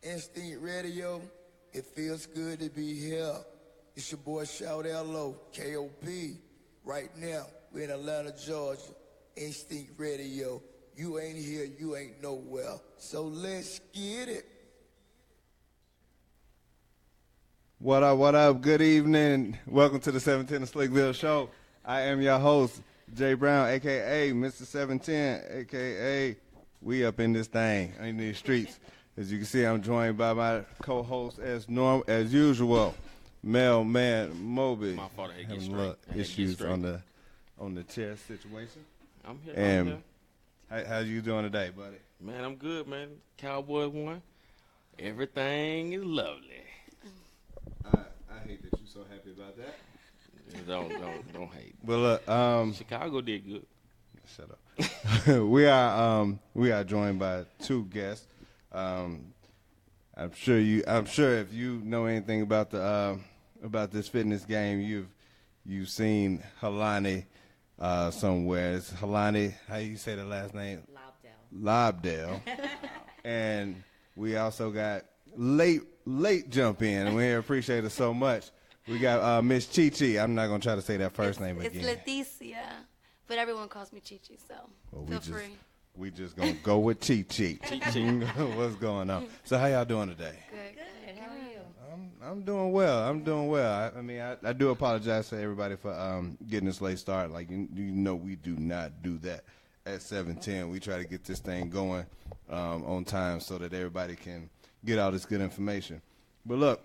Instinct Radio. It feels good to be here. It's your boy Shout L.O. K.O.P. Right now, we're in Atlanta, Georgia. Instinct Radio. You ain't here, you ain't nowhere. So let's get it. What up, what up? Good evening. Welcome to the 710 of Slickville show. I am your host, Jay Brown, a.k.a. Mr. 710, a.k.a. we up in this thing, in these streets. As you can see, I'm joined by my co-host as usual, Mailman Moby. My fault, I get Having straight. issues on the chest situation. I'm here. And how you doing today, buddy? Man, I'm good, man. Cowboys won. Everything is lovely. I hate that you're so happy about that. Don't hate. But look, Chicago did good. Shut up. we are joined by two guests. I'm sure if you know anything about this fitness game, you've seen Helani somewhere. It's Helani. How you say the last name? Lobdell. And we also got late jump in, and we appreciate it so much. We got Miss Chi Chi. I'm not gonna try to say that first name again. It's Leticia, but everyone calls me Chi Chi, so feel free. We just gonna go with Chi Chi. What's going on? So how y'all doing today? Good. How are you? I'm doing well. I mean, I do apologize to everybody for getting this late start. Like you know, we do not do that at 7:10. We try to get this thing going on time so that everybody can get all this good information. But look,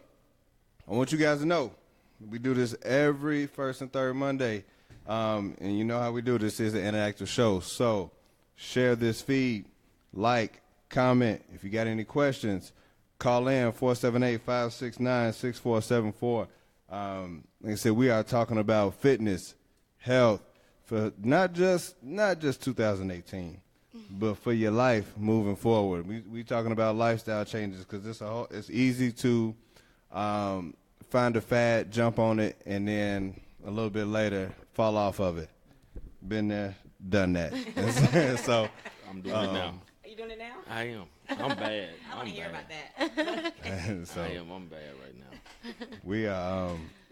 I want you guys to know we do this every first and third Monday, and you know how we do this. Is an interactive show, so share this feed, like, comment. If you got any questions, call in 478-569-6474. Like I said, we are talking about fitness, health, for not just 2018, but for your life moving forward. We talking about lifestyle changes because it's easy to find a fad, jump on it, and then a little bit later fall off of it. Been there, done that. So I'm doing it now. Are you doing it now? I am. I'm bad. I want to hear about that. So I'm bad right now.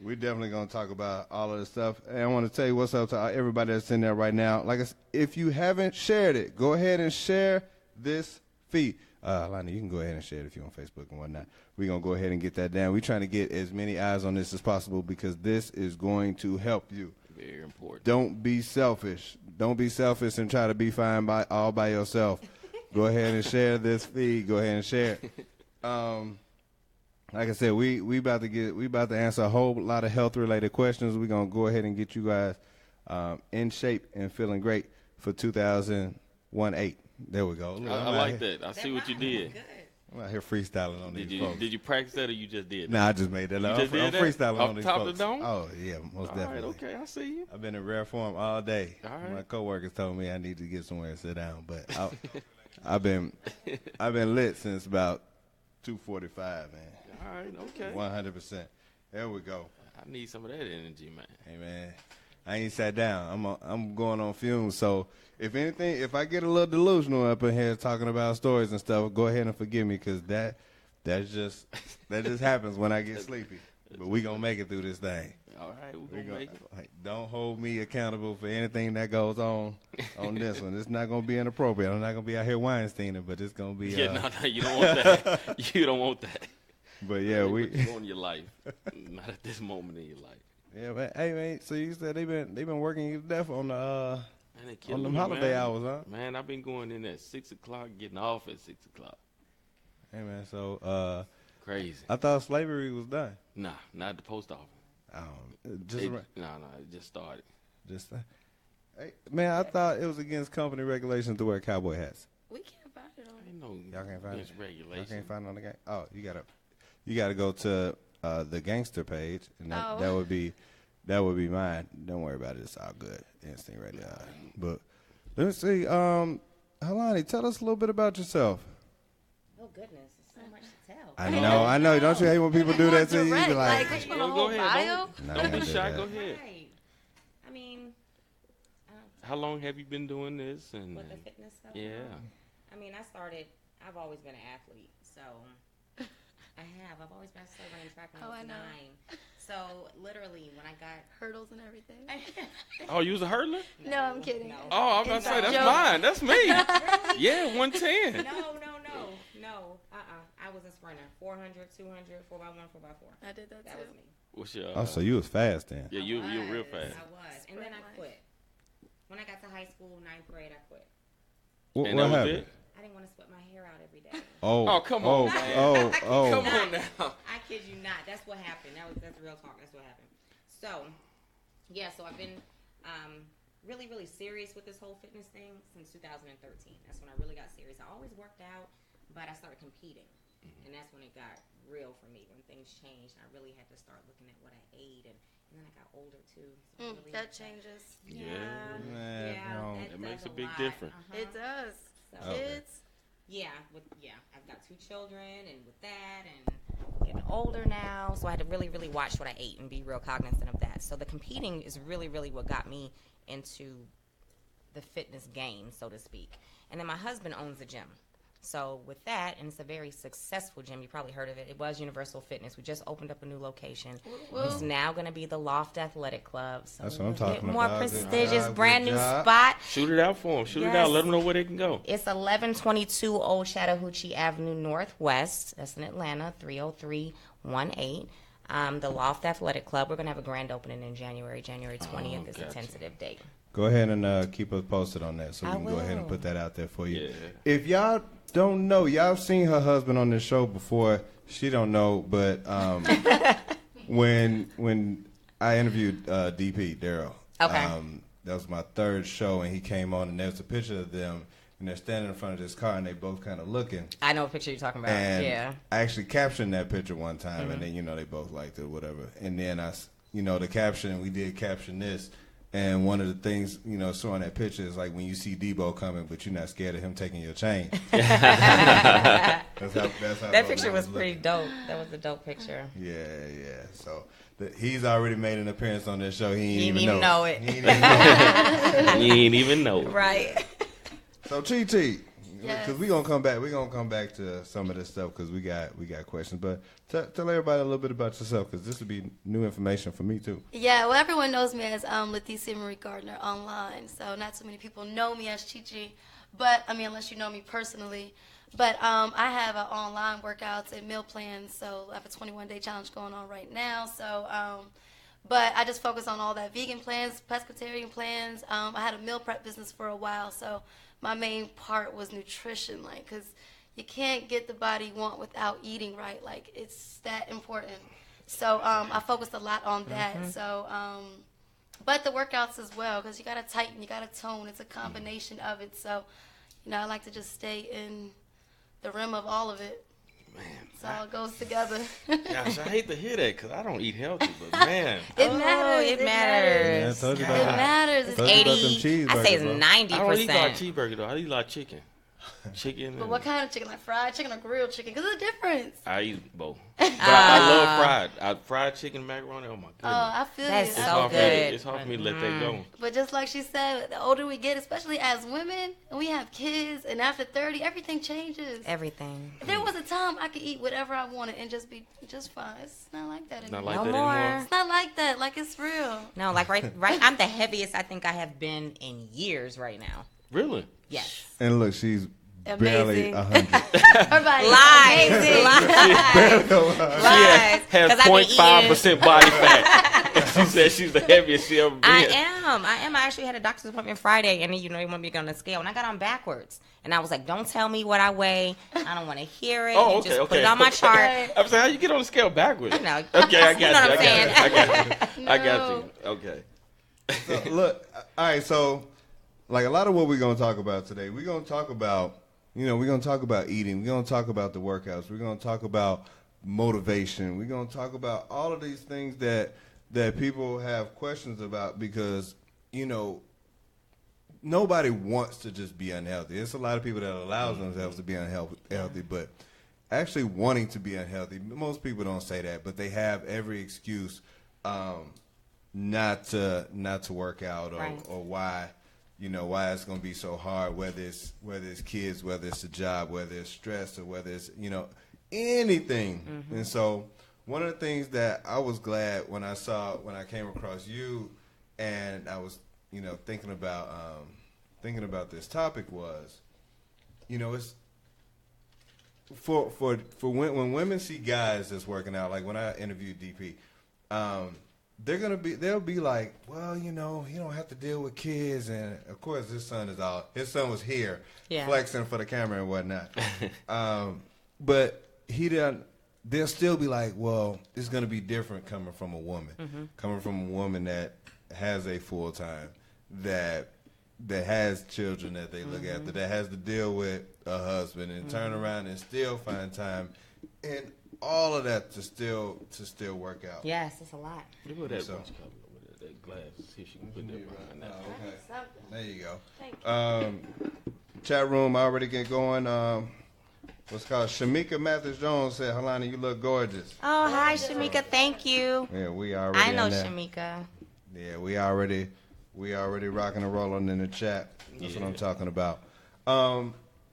we definitely gonna talk about all of this stuff. And I want to tell you what's up to everybody that's in there right now. Like I said, if you haven't shared it, go ahead and share this feed. Lana, you can go ahead and share it if you're on Facebook and whatnot. We're going to go ahead and get that down. We're trying to get as many eyes on this as possible because this is going to help you. Very important. Don't be selfish. Don't be selfish and try to be fine all by yourself. Go ahead and share this feed. Go ahead and share it. Like I said, we about to answer a whole lot of health related questions. We're going to go ahead and get you guys in shape and feeling great for 2018. There we go. I like that. I see what you did. Good. I'm out here freestyling on these folks. Did you practice that or you just did that? Nah, I just made that up. I'm freestyling Off on these top folks. of the dome? Oh, yeah, most definitely. All right, okay, I see you. I've been in rare form all day. All right. My coworkers told me I need to get somewhere and sit down, but I've been lit since about 2:45, man. All right, okay. 100%. There we go. I need some of that energy, man. Hey, man, I ain't sat down. I'm going on fumes. So if anything, if I get a little delusional up in here talking about stories and stuff, go ahead and forgive me because that just happens when I get sleepy. But we gonna make it through this thing. All right, we're gonna make it. Like, don't hold me accountable for anything that goes on this one. It's not gonna be inappropriate. I'm not gonna be out here Weinsteining, but it's gonna be. Yeah, no, you don't want that. You don't want that. But yeah, we in your life, not at this moment in your life. Yeah, but hey, man. So you said they've been working you to death on the on them me, holiday man. hours, huh? Man, I've been going in at 6 o'clock, getting off at 6 o'clock. Hey, man. So crazy. I thought slavery was done. Nah, not at the post office. No, it just started. Hey, man, I thought it was against company regulations to wear cowboy hats. We can't find it on. I know y'all can't find it. Regulation. Y'all can't find it on the game. Oh, you gotta go to the gangster page, and that would be mine. Don't worry about it. It's all good. Instinct right there. But let me see. Helani, tell us a little bit about yourself. Oh, goodness. There's so much to tell. I know. Don't you hate when people do that to you? You be like, go ahead. Don't be shy. Go ahead. Right. I mean, how long have you been doing this? And with the fitness stuff? Yeah. I mean, I've always been an athlete, so I have. I've always been slow running track when Oh, I was I know. 9. So literally, when I got Hurdles and everything. Oh, you was a hurdler? No, I'm kidding. No. Oh, I was about to say, that's Joke. mine. That's me. Really? Yeah, 110. No. I was a sprinter. 400, 200, 4x1, 4x4. I did that That too. was me. What's your? Oh, so you was fast then. Yeah, you were real fast. I was. And then I Sprint quit. When I got to high school, 9th grade, I quit. What And that was happened? it? I didn't want to split my hair out every day. Oh, come on, man. Come on now. I kid you not. That's what happened. That's real talk. That's what happened. So, yeah. So I've been really, really serious with this whole fitness thing since 2013. That's when I really got serious. I always worked out, but I started competing, and that's when it got real for me. When things changed, I really had to start looking at what I ate, and then I got older too. So I really That had to- changes. Yeah. Man, no. It makes does a big lot. difference. It does. So, Okay. Kids. I've got 2 children, and with that, and getting older now, so I had to really, really watch what I ate and be real cognizant of that. So the competing is really, really what got me into the fitness game, so to speak. And then my husband owns a gym. So with that, and it's a very successful gym, you probably heard of it. It was Universal Fitness. We just opened up a new location. It's now going to be the Loft Athletic Club. So That's what I'm a little bit talking more about. Good prestigious, job, brand good new job. spot. Shoot it out for them. Shoot it Yes. out. Let them know where they can go. It's 1122 Old Chattahoochee Avenue Northwest. That's in Atlanta, 30318. The Loft Athletic Club. We're going to have a grand opening in January. January 20th is a gotcha. tentative date. Go ahead and keep us posted on that so we I can go ahead and will. put that out there for you. Yeah. If y'all don't know, y'all seen her husband on this show before. She don't know, but when I interviewed DP, Daryl, Okay. that was my 3rd show, and he came on, and there's a picture of them, and they're standing in front of this car, and they both kind of looking. I know what picture you're talking about. And Yeah. I actually captioned that picture one time, Mm-hmm. and then, they both liked it or whatever. And then the caption, we did caption this. And one of the things, showing that picture is like when you see Debo coming, but you're not scared of him taking your chain. That's how That both picture of was us pretty looking. dope. That was a dope picture. Yeah. So he's already made an appearance on this show. He He ain't didn't even even know know it. He ain't even know it. You ain't even know. Right. So TT, Yes. because we're gonna come back to some of this stuff because we got questions. But tell everybody a little bit about yourself because this would be new information for me too. Yeah, well, everyone knows me as Leticia Marie Gardner online, so not so many people know me as Chi-Chi, but, unless you know me personally. But I have online workouts and meal plans, so I have a 21-day challenge going on right now, so, but I just focus on all that vegan plans, pescatarian plans. I had a meal prep business for a while, so my main part was nutrition, because you can't get the body you want without eating right. It's that important. So I focused a lot on that. So, but the workouts as well, because you got to tighten, you got to tone. It's a combination of it. So, I like to just stay in the rim of all of it. Man, So it all goes together. gosh, I hate to hear that because I don't eat healthy, but man, It matters. It matters. Yeah, I told you It about that. matters. Told It's you about them 80. cheeseburgers, I say it's bro. 90%. I don't eat a lot of cheeseburger though. I eat a lot of chicken. But what kind of chicken? Like fried chicken or grilled chicken? Because there's a difference. I eat both. But I love fried chicken macaroni. Oh my goodness. I feel That's you. so I hard feel for me- you. good. It's hard for me to let that go. But just like she said, the older we get, especially as women, and we have kids, and after 30, everything changes. Everything. There was a time I could eat whatever I wanted and just be just fine. It's not like that anymore. Not like No that more. anymore. It's not like that. Like, it's real. No, like right. I'm the heaviest I think I have been in years right now. Really? Yes. And look, she's barely Amazing. 100. Her body is Lies. amazing. Lies. Has 'Cause I be 0.5% body fat. She said she's the heaviest she ever been. I am. I actually had a doctor's appointment Friday, and they want me to get on the scale, and I got on backwards. And I was like, "Don't tell me what I weigh. I don't want to hear it. Oh, You okay, just put okay. it on my chart." I'm saying, how you get on the scale backwards? You know, Okay, I got you know what I'm saying. I got you. I got No. you. Okay. So, look, all right, so like a lot of what we're going to talk about today, we're going to talk about, we're going to talk about eating. We're going to talk about the workouts. We're going to talk about motivation. We're going to talk about all of these things that people have questions about because, nobody wants to just be unhealthy. There's a lot of people that allows themselves to be unhealthy, but actually wanting to be unhealthy, most people don't say that, but they have every excuse not to work out Right. or why it's going to be so hard, whether it's kids, whether it's a job, whether it's stress, or whether it's anything. And so one of the things that I was glad when I came across you, and I was, thinking about this topic was, it's for when women see guys that's working out, like when I interviewed DP, they'll be like, well, you don't have to deal with kids, and of course his son was here flexing for the camera and whatnot. But they'll still be like, well, it's going to be different coming from a woman, that has a full time, that has children that they look after, that has to deal with a husband and turn around and still find time, and all of that to still work out. Yes, it's a lot. Look at that bunch cover over there, that glass. See if she can put that behind that. Okay. There you go. Thank you. Chat room already get going. What's called Shamika Mathis Jones said, "Halana, you look gorgeous." Oh, hi, Shamika. Thank you. Yeah, we already. I know in there. Shamika. Yeah, we already rocking and rolling in the chat. That's what I'm talking about.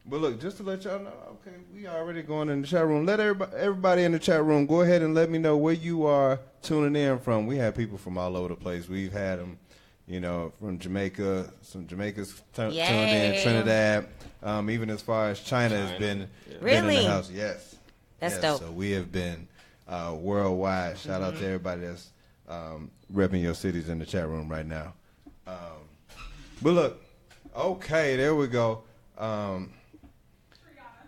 But look, just to let y'all know, okay, we already going in the chat room. Let everybody in the chat room go ahead and let me know where you are tuning in from. We have people from all over the place. We've had them, from Jamaica. Some Jamaicans tuned in, Trinidad. Even as far as China has been in the house. Yes. That's dope. So we have been worldwide. Shout out to everybody that's repping your cities in the chat room right now. But look, okay, there we go.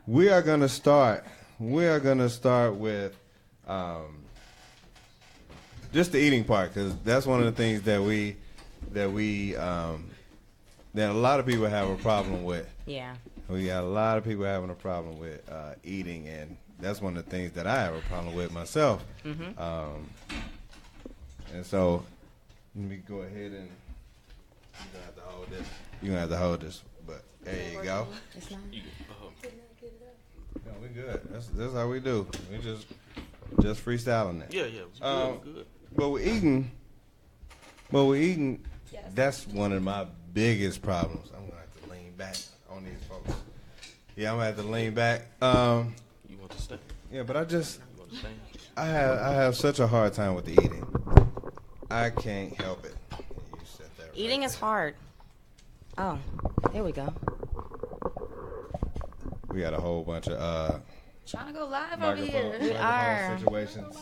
We are gonna start with just the eating part, because that's one of the things that a lot of people have a problem with. Yeah. We got a lot of people having a problem with eating, and that's one of the things that I have a problem with myself. And so let me go ahead and you're gonna have to hold this. You're gonna have to hold this, but there you go. It's not. No, we good. That's how we do. We just freestyling that. Yeah, good. But we're eating. Yes. That's one of my biggest problems. I'm gonna have to lean back on these folks. Yeah, I'm gonna have to lean back. You want to stay? Yeah, but You want to stay? I have such a hard time with the eating. I can't help it. You said that right Eating is hard. Oh, there we go. We got a whole bunch of Trying to go live over here. We are. situations.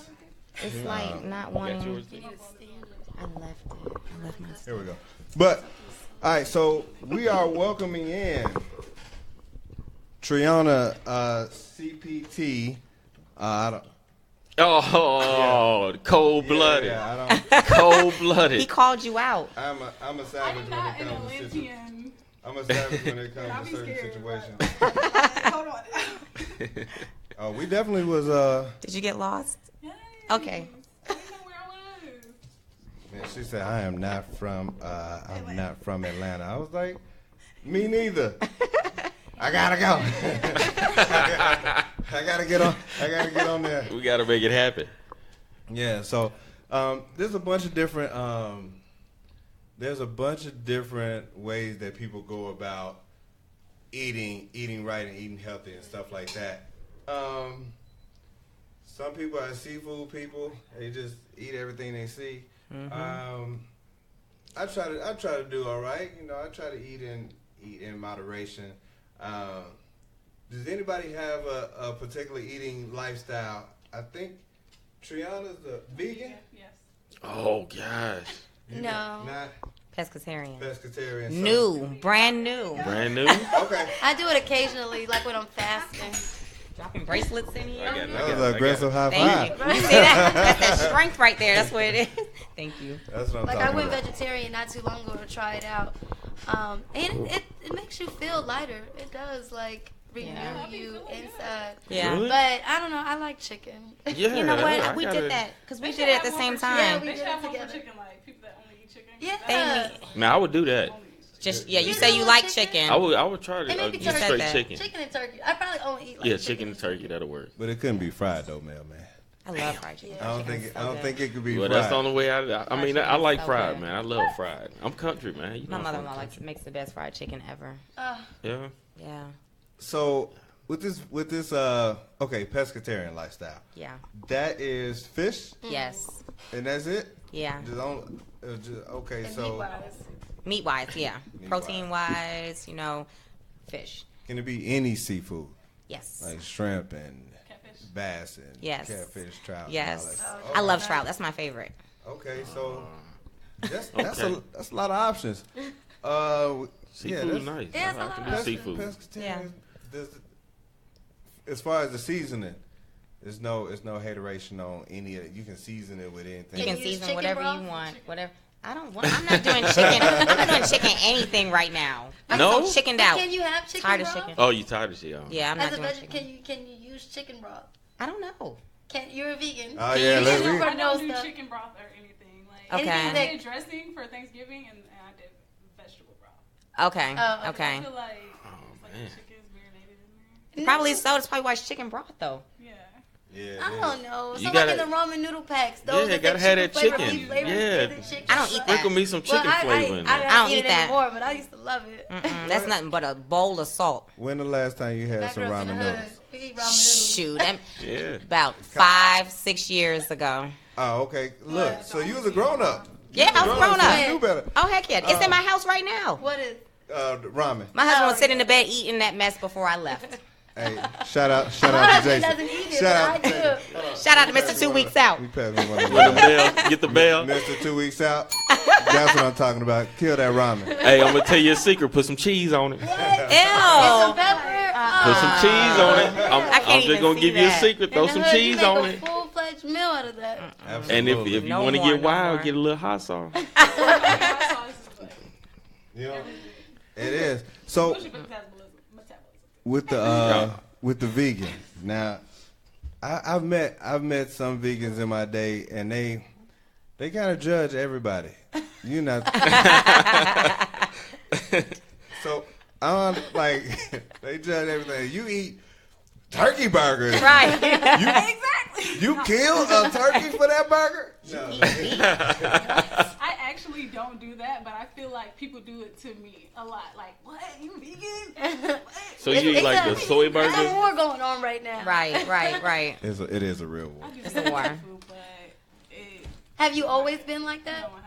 It's like not You got wanting. yours? You need to stand up. I left it. I left my. Here we go. But all right, so we are welcoming in Triana CPT. I don't. Oh, cold-blooded. Yeah, I don't. He Cold-blooded. called you out. I'm a savage when it comes to situations. I'm a savage when it comes to certain situations. Hold on. Oh, we definitely was. Did you get lost? Hey, Okay. I didn't know where I was. Man, she said, "I am not from. I'm not from Atlanta." I was like, "Me neither." I gotta go. I gotta get on. I gotta get on there. We got to make it happen. Yeah. So there's a bunch of different. Ways that people go about eating right and eating healthy and stuff like that. Some people are seafood people. They just eat everything they see. I try to do all right. I try to eat in moderation. Does anybody have a particular eating lifestyle? I think Triana's a vegan. Yes. Oh, gosh. No. Not Pescatarian. pescatarian. New. Brand new. Brand new? Okay. I do it occasionally, like when I'm fasting. Dropping bracelets in here. I got it. That was an aggressive high Thank five. you. You see that? That's that strength right there. That's what it is. Thank you. That's what I'm Like I talking went about. vegetarian not too long ago to try it out, and it makes you feel lighter. It does, like renew Yeah. you inside. Yeah. Really? But I don't know. I like chicken. Yeah. You know I what? We gotta- did that because we They did it at the should have same one for time. Yeah, we They did should it have one for together. chicken, like people that only eat chicken. Yeah. They Man, I would do that. Just you say you like chicken. I would try to And maybe get turkey. straight that. chicken. Chicken and turkey. I probably only eat like Yeah, chicken and turkey. That'll work. But it couldn't be fried though, man. I love fried chicken. I don't think it could be Well, fried. that's the only way I mean, chicken I is like so fried, good. man. I love fried. I'm country, man. You My know I'm mother-in-law from makes the best fried chicken ever. country. Yeah. Yeah. So with this okay, pescatarian lifestyle. Yeah. That is fish, Yes. and that's it. Yeah. Okay, And so meat-wise. Meat wise, yeah. Meat-wise. Protein wise, fish. can it be any seafood Yes. like shrimp and Catfish. bass and Yes. catfish, trout? and Yes. all that? I love trout. That's my favorite. Okay, so that's Okay. that's a lot of options. Seafood nice. Yeah, it's I a like lot the of seafood. Pescatarian. As far as the seasoning, there's no hateration on any of it. You can season it with anything. You can you use season chicken whatever broth? you want. Whatever. I'm not doing chicken. I'm not doing chicken anything right now. I'm No? so chickened out. Can you have chicken Tired of broth? chicken. Oh, you tired of shit? Yeah, I'm not As a doing vegetarian, chicken. can you use chicken broth? I don't know. You're a vegan. Oh yeah, you let do me. for I no don't do stuff. chicken broth or anything. Like, Okay. I Anything did dressing for Thanksgiving, and I did vegetable broth. Okay. Oh, Okay. I feel like Oh, it's like man. the chicken's marinated in there. Probably so. That's probably why it's chicken broth though. Yeah. Yeah, I don't know. You So gotta- like in the ramen noodle packs, those Yeah, are gotta the have that flavor, chicken. beef flavor, Yeah. the chicken. I don't eat that. Sprinkle me some chicken Well, flavor in I there. don't eat eat it that. anymore, but I used to love it. That's nothing but a bowl of salt. When the last time you had Black some girls in ramen the hood, noodles? we eat ramen noodles. Shoot, that, Yeah. about 5-6 years ago. Oh, okay. Look, so you was a grown up. Yeah, I was grown So up. you knew better. Oh heck yeah, it's in my house right now. What is? Ramen. My husband was sitting in the bed eating that mess before I left. Hey, shout out My to husband Jason. doesn't eat it, Shout but I out. do. Shout out to Mr. 2 Weeks Out. You pass me one of With the those. bell, get the bell. Mr. 2 Weeks Out. That's what I'm talking about. Kill that ramen. Hey, I'm gonna tell you a secret. Put some cheese on it. Ew. Some pepper. Put some cheese on it. I I'm can't just even gonna see give you a that. secret. Throw In the some hood, cheese you on make it. a full-fledged meal out of that. And if you No want to more, get no wild, more. get a little hot sauce. Hot sauce is like You know, it is. So pushing metabolism. with the vegan. Now, I've met some vegans in my day, and they kind of judge everybody. You know. So I'm like, they judge everything. You eat turkey burgers. Right. Exactly. You kill a turkey for that burger? No. I actually don't do that, but I feel like people do it to me a lot. Like, what? You vegan? So you eat like the soy There's a burger? war going on right now. right. It is a real one. I do It's the a war. food, but it, Have you always been like no, that? I haven't.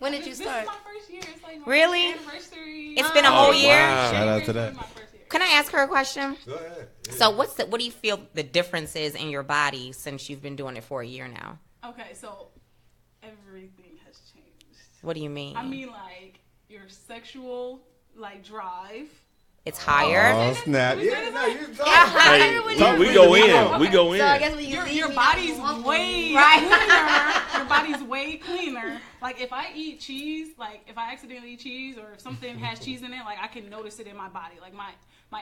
When did you This start? is my first year. It's like my Really? first anniversary. It's been a Oh, whole year. wow. Shout out to that. My first year. Can I ask her a question? Go ahead. So what do you feel the difference is in your body since you've been doing it for a year now? Okay, so everything has changed. What do you mean? I mean, like your sexual drive. It's higher. Oh snap! Yeah, no, you Hey, Talk we to go me. in. We go So I in. guess when you leave Your me, body's I'm way Right. cleaner. Your body's way cleaner. Like if I eat cheese, like if I accidentally eat cheese or if something has cheese in it, like I can notice it in my body. Like my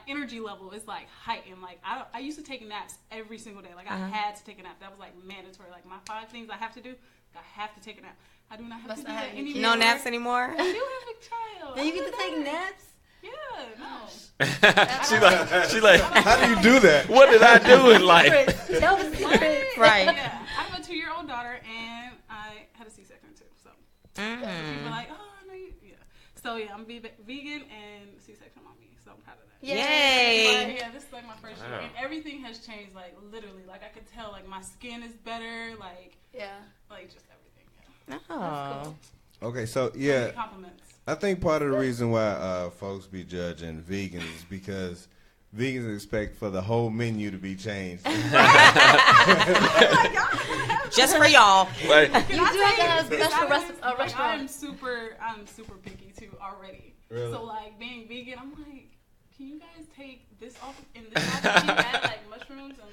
energy level is like heightened. Like I used to take naps every single day. Like I had to take a nap. That was like mandatory. Like my 5 things I have to do. I have to take a nap. I do not have Must to do not that have any anymore. No naps anymore? I do have a child. And you get to take naps? Yeah, no. She like, How do you do that? what did I do in life? Tell the secret. Right. Yeah, I have a 2-year-old daughter, and I had a C-section too. So people are like, oh, no, yeah. So yeah, I'm vegan and C-section mommy. So I'm proud of that. Yay. But, yeah, this is like my first year, Wow. and everything has changed. Like literally, like I could tell, like my skin is better. Like Yeah. just everything. Yeah. Oh. Okay, so yeah, Compliments. I think part of the reason why folks be judging vegans is because vegans expect for the whole menu to be changed. Just for y'all. Like, You do have to have This special honest, like, restaurant. I'm super picky too already. Really? So like being vegan, I'm like, can you guys take this off and this off? Can you add like mushrooms and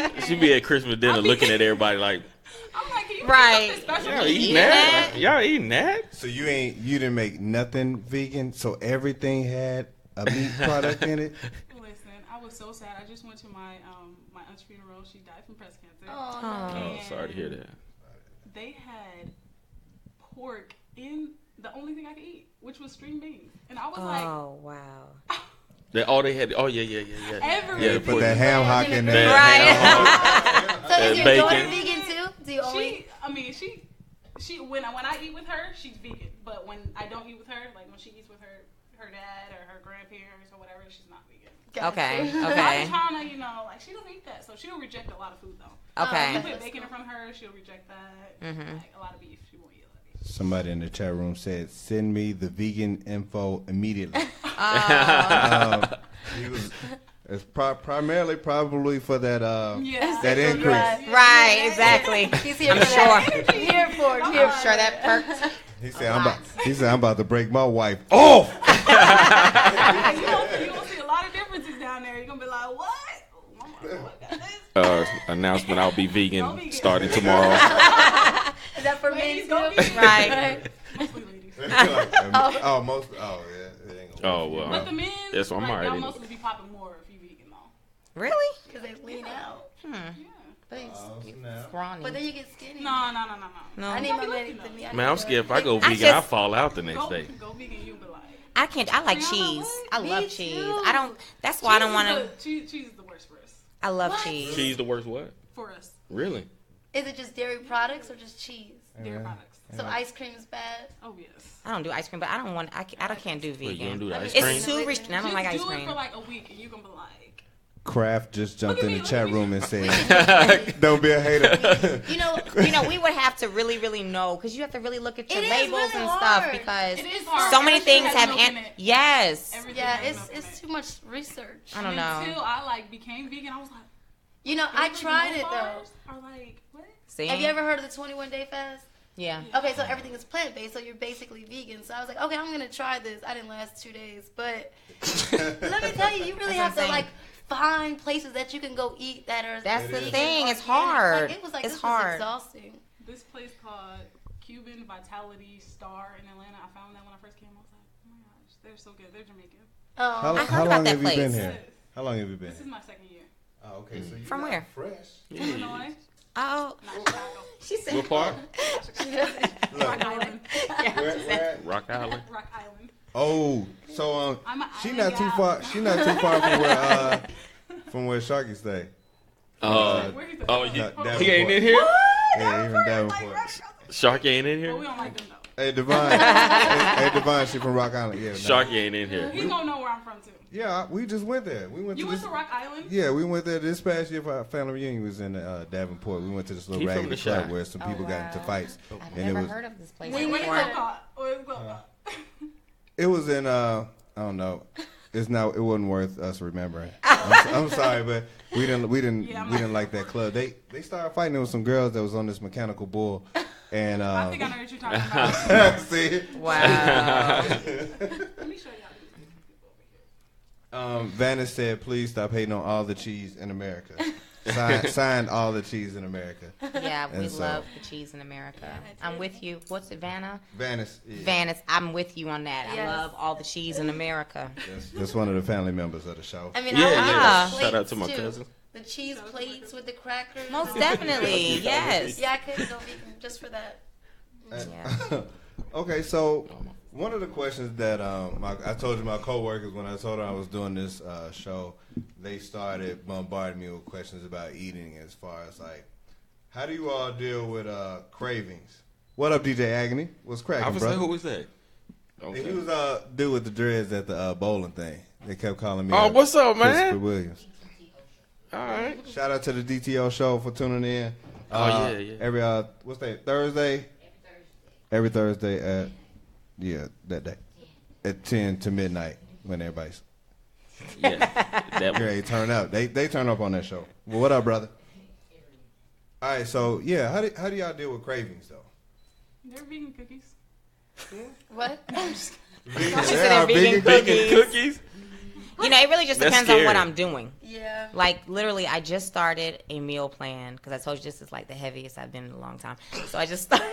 like? she be at Christmas dinner looking at everybody like, I'm like, can you Right. make something special? y'all for me? eating that? Y'all eating that? So you didn't make nothing vegan, so everything had a meat product in it? Listen, I was so sad. I just went to my my aunt's funeral. She died from breast cancer. Oh, Oh, And sorry to hear that. They had pork in the only thing I could eat, which was string beans, and I was like, Oh, wow. They had. Oh yeah. everything. Yeah, Put that ham hock in there. Right. So is your bacon. daughter vegan too? Do you always? She when I eat with her, she's vegan. But when I don't eat with her, like when she eats with her dad or her grandparents or whatever, she's not vegan. Okay. I'm trying to, like she doesn't eat that, so she'll reject a lot of food though. Okay. You put bacon in front of her, she'll reject that. Like a lot of beef, she won't eat a lot of beef. Somebody in the chat room said, "Send me the vegan info immediately." He was. It's primarily probably for that that increase. Right, exactly. He's here I'm for sure. that. Here for it. Here I'm sure that perked. He said, I'm about to break my wife off. You will see a lot of differences down there. You're gonna be like, what? Mama, what got this? Announcement: I'll be vegan Go vegan. starting tomorrow. Is that for men Ladies, too? go vegan. Right. Mostly ladies. It ain't gonna Oh well. But the men, Yes, I'm like, already y'all know. mostly be popping more if you vegan though. Really? Because they lean out. Yeah. But it's snap. scrawny. But then you get skinny. No. I need my lady to me. Man, I'm scared if I go I vegan, just- I fall out the next Go day. vegan, you be like. I can't. I like Yeah, cheese. I Me love too. cheese. I don't. That's why I don't want to. Cheese is the worst for us. I love What? cheese. Cheese the worst what? For us, Really? Is it just dairy products or just cheese? dairy products. So ice cream is bad. Oh yes. I don't do ice cream, but I don't want. I can't do Wait, you don't vegan. do ice It's cream? too restricted. I don't like ice do cream. it for like a week, and you're gonna be like. Kraft just jumped Look at in the me, chat look at me. room and said, "Don't be a hater." You know, We would have to really know because you have to really look at your It is labels really and hard. stuff because It is hard. so many Everything things has have. milk in it. Yes. Everything yeah, has milk in it's it. too much research. I don't know. Until I like became vegan, I was like, You know, I those tried milk it though. bars Are like what? See? Have you ever heard of the 21 Day Fast? Yeah. Okay, so everything is plant based, so you're basically vegan. So I was like, okay, I'm gonna try this. I didn't last 2 days, but let me tell you, you really have That's to insane. like find places that you can go eat that are. That's the vegan, thing. It's organic. hard. Like, it was like It's this hard. was exhausting. This place called Cuban Vitality Star in Atlanta. I found that when I first came. I was like, oh my gosh, they're so good. They're Jamaican. How, I heard how about long that have you been place. here? How long have you been This is here? my second year. Oh, okay. So you From not where? Fresh. Illinois, Oh, not Chicago. she said. What part? Rock Island. Where? Rock Island. Rock Island. Oh, so I'm an she island not too gal. far. She not too far from where Sharky stay. Where he Oh, said- he ain't in here? Yeah, even Davenport. Sharky ain't in But here? we don't like them though. Hey Divine. hey Divine, she from Rock Island. Yeah. nah. Sharky ain't in here. He gonna know where I'm from too. Yeah, we just went there. We went You to went this. to Rock Island? Yeah, we went there this past year for our family reunion. Was in Davenport. We went to this little He from raggedy the club Chi. where some people got into fights, I've and never heard of this place Me Where is before. it called? Where is it called? it was in I don't know. It wasn't worth us remembering. I'm sorry, but we didn't like that club. They started fighting. There was some girls that was on this mechanical bull, and I think I know what you're talking about. see. Wow. Let me show y'all these people over here. Vanna said, "Please stop hating on all the cheese in America." Signed all the cheese in America. Yeah, we And so- love the cheese in America. I'm with you. What's it, Vanna? Vanna's. Yeah. Vanna, I'm with you on that. I Yes. love all the cheese in America. That's one of the family members of the show. I mean, Yeah, I like yeah. the Shout out to my plates, too. cousin. The cheese plates with the crackers. Most definitely, yes. Yeah, I couldn't go vegan just for that. Yeah. Okay, so one of the questions that I told you my coworkers when I told her I was doing this show, they started bombarding me with questions about eating as far as like, how do you all deal with cravings? What up, DJ Agony? What's I cracking, was bro? like, who was that? Okay. He was dude with the dreads at the bowling thing. They kept calling me. Oh, what's up, Christopher man? Williams. All right. Shout out to the DTO show for tuning in. Yeah. Every what's that? Thursday. Every Thursday at that day at 10 to midnight when everybody's Yeah. That one. ready to turn up. They turn up on that show. Well, what up, brother? All right, so yeah, how do y'all deal with cravings though? They're vegan cookies. What? Vegan, She said they're vegan Vegan cookies? You know, it really just That's depends on what scary. I'm doing. Yeah. Like, literally, I just started a meal plan because I told you this is like the heaviest I've been in a long time. So I just started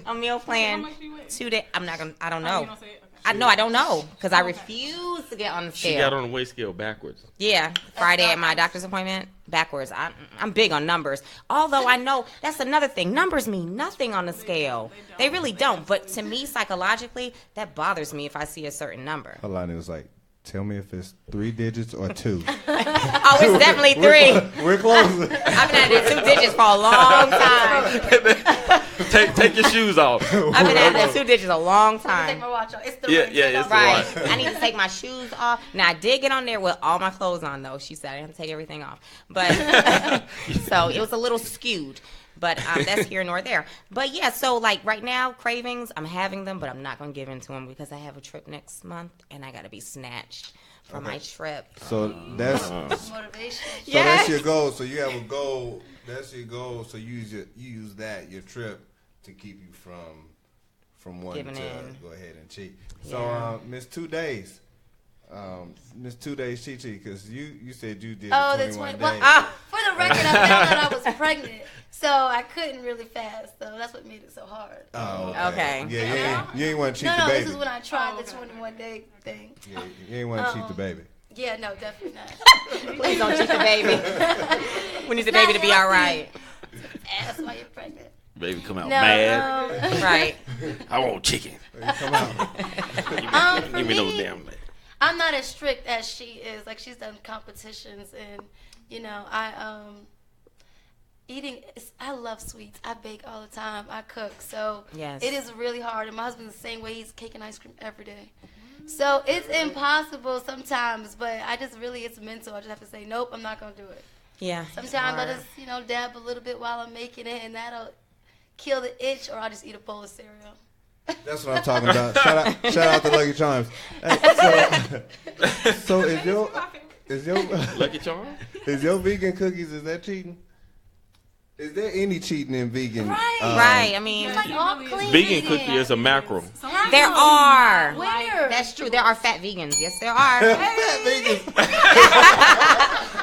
a meal How plan. much do you weigh? 2 days. I don't Oh, know. you don't say it? Okay. I don't know because I refuse to get on the She scale. got on the weight scale backwards. Yeah, Friday at my doctor's appointment, backwards. I'm big on numbers. Although I know that's another thing. Numbers mean nothing on the scale. They really don't. But to me, psychologically, that bothers me if I see a certain number. Alani was like Tell me if it's 3 digits or 2. Oh, it's definitely 3. We're close. I've been at the 2 digits for a long time. Take your shoes off. I've been at the 2 digits a long Take time. my watch off. It's the Yeah, ring. yeah, Take it's off the my Right. watch. I need to take my shoes off. Now, I did get on there with all my clothes on, though. She said I didn't take everything off. But so it was a little skewed. But that's here nor there. But yeah, so like right now, cravings, I'm having them, but I'm not going to give in to them because I have a trip next month and I got to be snatched for my trip. So that's motivation. so Yes. that's your goal. So you have a goal. That's your goal. So you use that your trip to keep you from wanting Giving to in. go ahead and cheat. So Yeah. Miss 2 Days. Miss 2 Days cheat because you said you did Oh, 21 the 20. days. Well, for the record, I found out I was pregnant, so I couldn't really fast. So that's what made it so hard. Oh, Okay. Yeah, you ain't want to cheat No, the no, baby. this is when I tried Oh, the okay. 21-day thing. Yeah, you ain't want to cheat the baby. Yeah, no, definitely not. Please don't cheat the baby. We need the baby to be all right. Ask why you're pregnant. Baby come out No, mad. Right. I want chicken. Come out. For Give me no me, damn leg. I'm not as strict as she is. Like, she's done competitions, and I love sweets. I bake all the time. I cook, so Yes. it is really hard. And my husband's the same way. He's cake and ice cream every day. So it's impossible sometimes, but it's mental. I just have to say, nope, I'm not gonna do it. Yeah. Sometimes I just, dab a little bit while I'm making it, and that'll kill the itch, or I'll just eat a bowl of cereal. That's what I'm talking about. Shout out to Lucky Charms. Hey, so is your Lucky Charm? is your vegan cookies, is that cheating? Is there any cheating in vegan? Right. Right. I mean, It's like all clean. Vegan in cookie here. is a mackerel. there are. Where? That's true. There are fat vegans. Yes, there are. Vegans.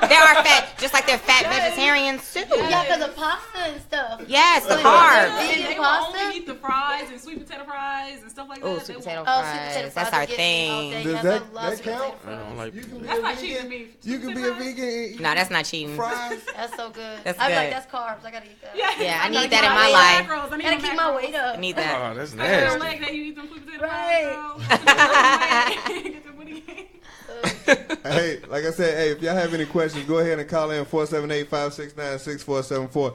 There are fat, just like there are fat vegetarians too. Yeah, because of pasta and stuff. Yes, the Wait, carbs. And Vegan they will pasta? only eat the fries and sweet potato fries and stuff like that. Oh, They sweet won't- potato Oh, fries. sweet potato fries. That's our get me all thing. day, Does yes, that- I love that sweet potato count? I don't fries. like You can be That's a not cheating to vegan. me. You can be a vegan and eat No, that's not cheating. fries. That's so good. That's I'm like, good. that's carbs. I gotta eat that. Yeah, I gotta need keep that in my weight. life. Macros. I need Gotta my keep my macros. weight up. I need that. Oh, that's I feel nasty. like that you eat them sweet potato Right. fries, girl. Get the booty game. Hey, like I said, if y'all have any questions, go ahead and call in 478-569-6474.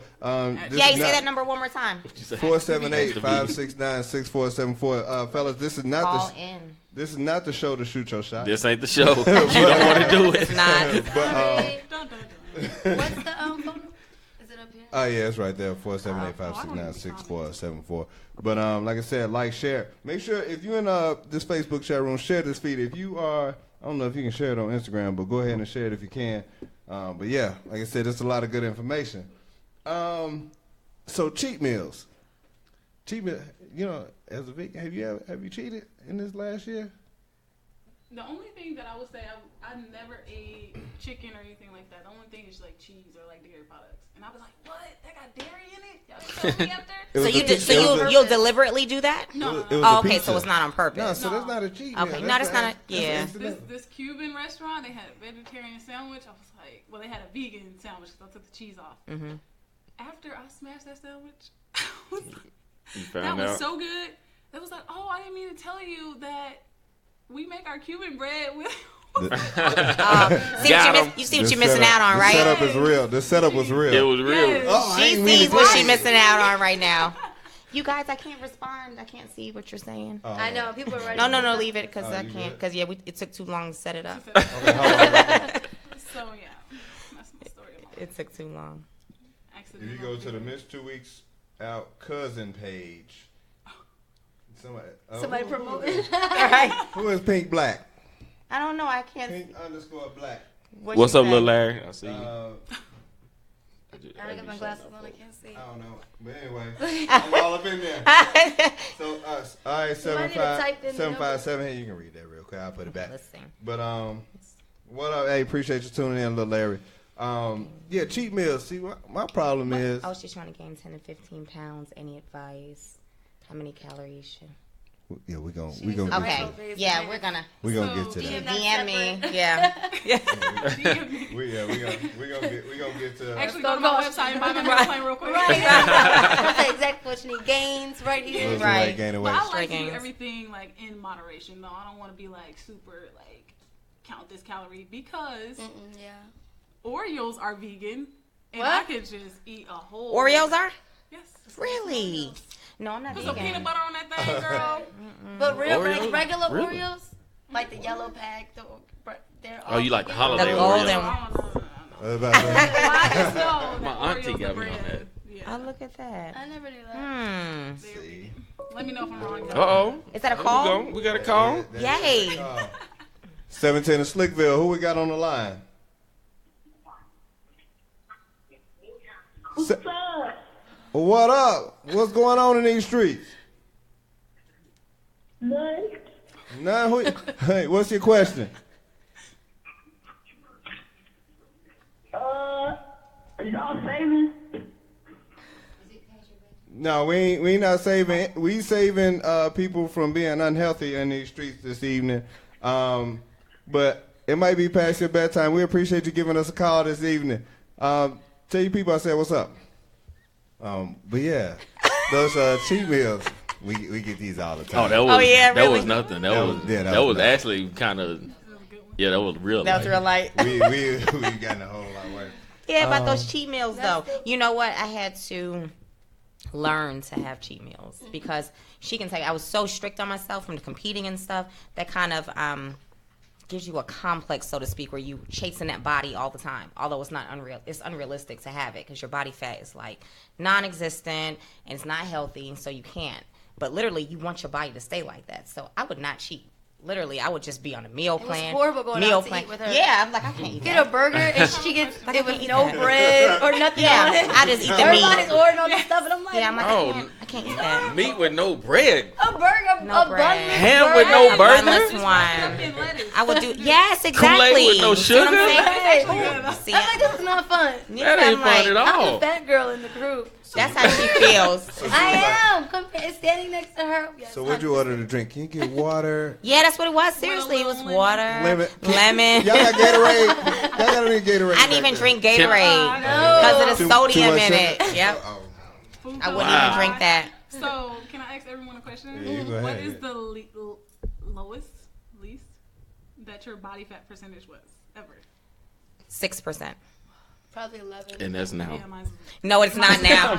Yeah, you say that number one more time. 478-569-6474. Fellas, this is not Call the in. this is not the show to shoot your shot. This ain't the show. You don't want to do It's it. not. But Dun, dun, dun. What's the phone number? Is it up here? oh yeah, it's right there. 478-569-6474. But like I said, like, share. Make sure if you're in this Facebook chat room, share this feed. If you are, I don't know if you can share it on Instagram, but go ahead and share it if you can. But yeah, like I said, there's a lot of good information. So cheat meals. Cheat meal. As a vegan, have you cheated in this last year? The only thing that I would say, I never ate chicken or anything like that. The only thing is like cheese or like dairy products. And I was like, what? That got dairy in it? Y'all told me after? It So was you a did, pizza. so It was a- you'll deliberately do that? No, It was Oh, a okay, pizza. so it's not on purpose. No, so that's not a cheat meal. Okay, no, that's not a- yeah. This Cuban restaurant, they had a vegetarian sandwich. I was like, well, they had a vegan sandwich because I took the cheese off. Mm-hmm. After I smashed that sandwich, You that found was out. so good. It was like, oh, I didn't mean to tell you that we make our Cuban bread with. You see Got what you're missing out on, The right? setup is real. The setup was real. It was real. Yes. Oh, I She ain't mean sees to what tell she's you. missing out on right now. You guys, I can't respond. I can't see what you're saying. Oh. I know people are ready. No, leave it because I you can't. good? Because it took too long to set it up. Okay, hold on. So yeah, that's my story. About It took too long. If you go to the Miss 2 Weeks Out cousin page, Somebody who- promoting. Who is Pink Black? I don't know. I can't. Pink_Black. What's up, little Larry? I see you. I don't got my glasses on. I can't see. I don't know. But anyway, I'm all up in there. So, all right, Somebody need to type in the 757 here. You can read that real quick. I'll put it back. Let's see. But, what up? Hey, appreciate you tuning in, little Larry. Yeah, cheat meals. See, my problem is. Oh, she's trying to gain 10 to 15 pounds. Any advice? How many calories should? Yeah, we gonna needs get to Okay. Right. So Yeah, we're gonna we gonna So, get to yeah. that. DM me. separate. Yeah. We gonna get to. Actually, Let's go to go my go. website and buy my meal plan real quick. Right. That's exactly what you need. Gains right here. Lose Right. weight, gain But weight. I like Straight to do gains. everything like in moderation though. I don't want to be like super like count this calorie because Yeah. Oreos are vegan, and What? I could just eat a whole. Oreos are? Yes. Really? No, I'm not Put some vegan. peanut butter on that thing, girl. But real, Oreos? like regular Really? Oreos, like the yellow pack, they're Oh, you like the vegan. holiday The golden Oreo? one. What about that? No, My auntie got me on that. Yeah. Oh, look at that. I never knew that. See. Let me know if I'm wrong. Uh-oh. Is that a Here call? we go. We got a call. Yay. 17 in Slickville. Who we got on the line? What's up? What up? What's going on in these streets? None. None. Hey, what's your question? Y'all saving? No, we ain't not saving. We saving people from being unhealthy in these streets this evening. But it might be past your bedtime. We appreciate you giving us a call this evening. Tell you people I said what's up. But yeah, those cheat meals. We get these all the time. Oh, that was yeah, that really? was nothing. That was- yeah, that was nothing. actually kind of that was real. That was real light. we got a whole lot worse. Yeah, about those cheat meals, though. You know what? I had to learn to have cheat meals because she can say I was so strict on myself from competing and stuff. That kind of gives you a complex, so to speak, where you chasing that body all the time. Although it's not unreal, it's unrealistic to have it because your body fat is like non-existent and it's not healthy, so you can't. But literally, you want your body to stay like that. So I would not cheat. Literally, I would just be on a meal plan. It was horrible going out to eat with her. Yeah, I'm like, I can't eat Get that. a burger and she gets Like, I it with can't eat no that. bread or nothing Yeah, on it. I just eat the Everybody's meat. ordering all this stuff, and I'm like, Yeah, I'm like, Oh, I can't eat that. Meat with no bread. a burger, No a bread. bunless Ham burger. with no A burger? bunless And one. lettuce. I would do yes, exactly. Kool-Aid with no See what I'm sugar? saying? Hey, See, I'm like, this is not fun. yeah, That ain't I'm fun like, at I'm all. the fat girl in the group. That's how she feels. I am. Standing next to her. Yes, So what'd you order to drink? Can you get water? Yeah, that's what it was. Seriously, it was water, Lemon. lemon. Y'all got Gatorade? Y'all got any Gatorade? I didn't even drink Gatorade No. because of the Too sodium much in sugar? it. Yep, Oh, Food I wouldn't Wow. even drink that. So, can I ask everyone a question? Yeah, you go What ahead. is the least that your body fat percentage was ever? 6%. Probably 11. And that's now. Yeah, mine's No, it's not now.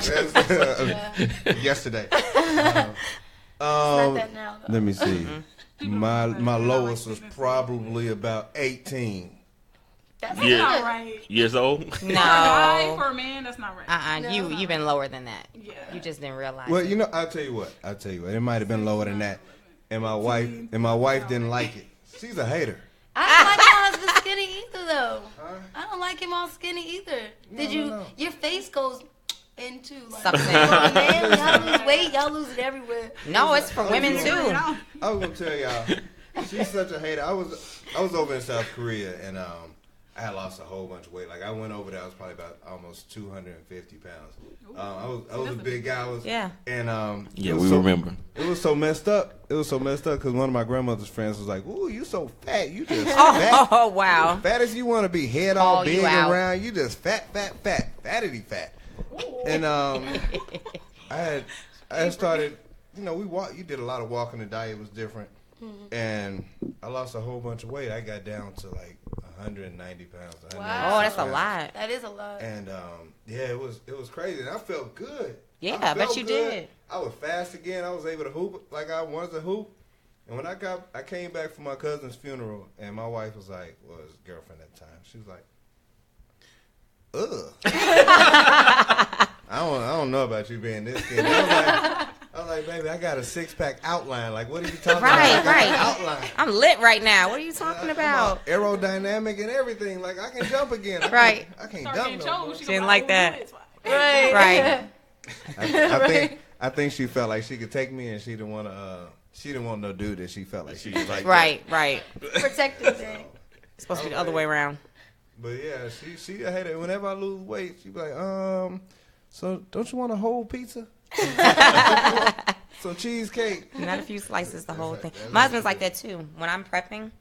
yesterday. Not that now, though. Let me see. My lowest was probably about 18. That's Yeah. not good. right. Years old. For a guy, No. for a man, that's not right. No. You've been lower than that. Yeah. You just didn't realize. Well, it. you know, I'll tell you what. It might have been lower than that. And my wife didn't like it. She's a hater. I don't like my husband skinny either, though. I don't like him all skinny either. Did you? no. Your face goes into like. Sucks in. For a man, when y'all lose weight, y'all lose it everywhere. No, it's for women too. I was gonna tell y'all, she's such a hater. I was over in South Korea and I had lost a whole bunch of weight. Like I went over there, I was probably about almost 250 pounds. I was a big guy. Yeah. And Yeah, it was we remember. It was so messed up. Because one of my grandmother's friends was like, "Ooh, you so fat. You just fat. Oh wow. Fat as you want to be. Head all Call you big out. around. You just fat. Fatty fat." And I had started. You know, you did a lot of walking. The diet was different. And I lost a whole bunch of weight. I got down to like 190 pounds. Oh, that's a lot. That is a lot. And yeah, it was crazy. And I felt good. Yeah, I I bet felt you good. did. I was fast again. I was able to hoop like I wanted to hoop. And when I came back from my cousin's funeral, and my wife was like, well, his girlfriend at the time, she was like, ugh. I don't know about you being this skinny. I was like, baby, I got a 6-pack outline. Like, what are you talking about? I got Right. an outline. I'm lit right now. What are you talking I'm about? aerodynamic and everything. Like, I can jump again. Right. I can't Start jump getting no more. chose. She Didn't gonna like be that. like, "Oh, it's fine." Right. I think she felt like she could take me, and she didn't want to. She didn't want no dude that she felt like she was like. Right. Protective thing. It's supposed to be the other way around. But yeah, she a hater. Whenever I lose weight, she be like, so don't you want a whole pizza? Some cheesecake. Not a few slices, the whole thing. My husband's like that too. When I'm prepping,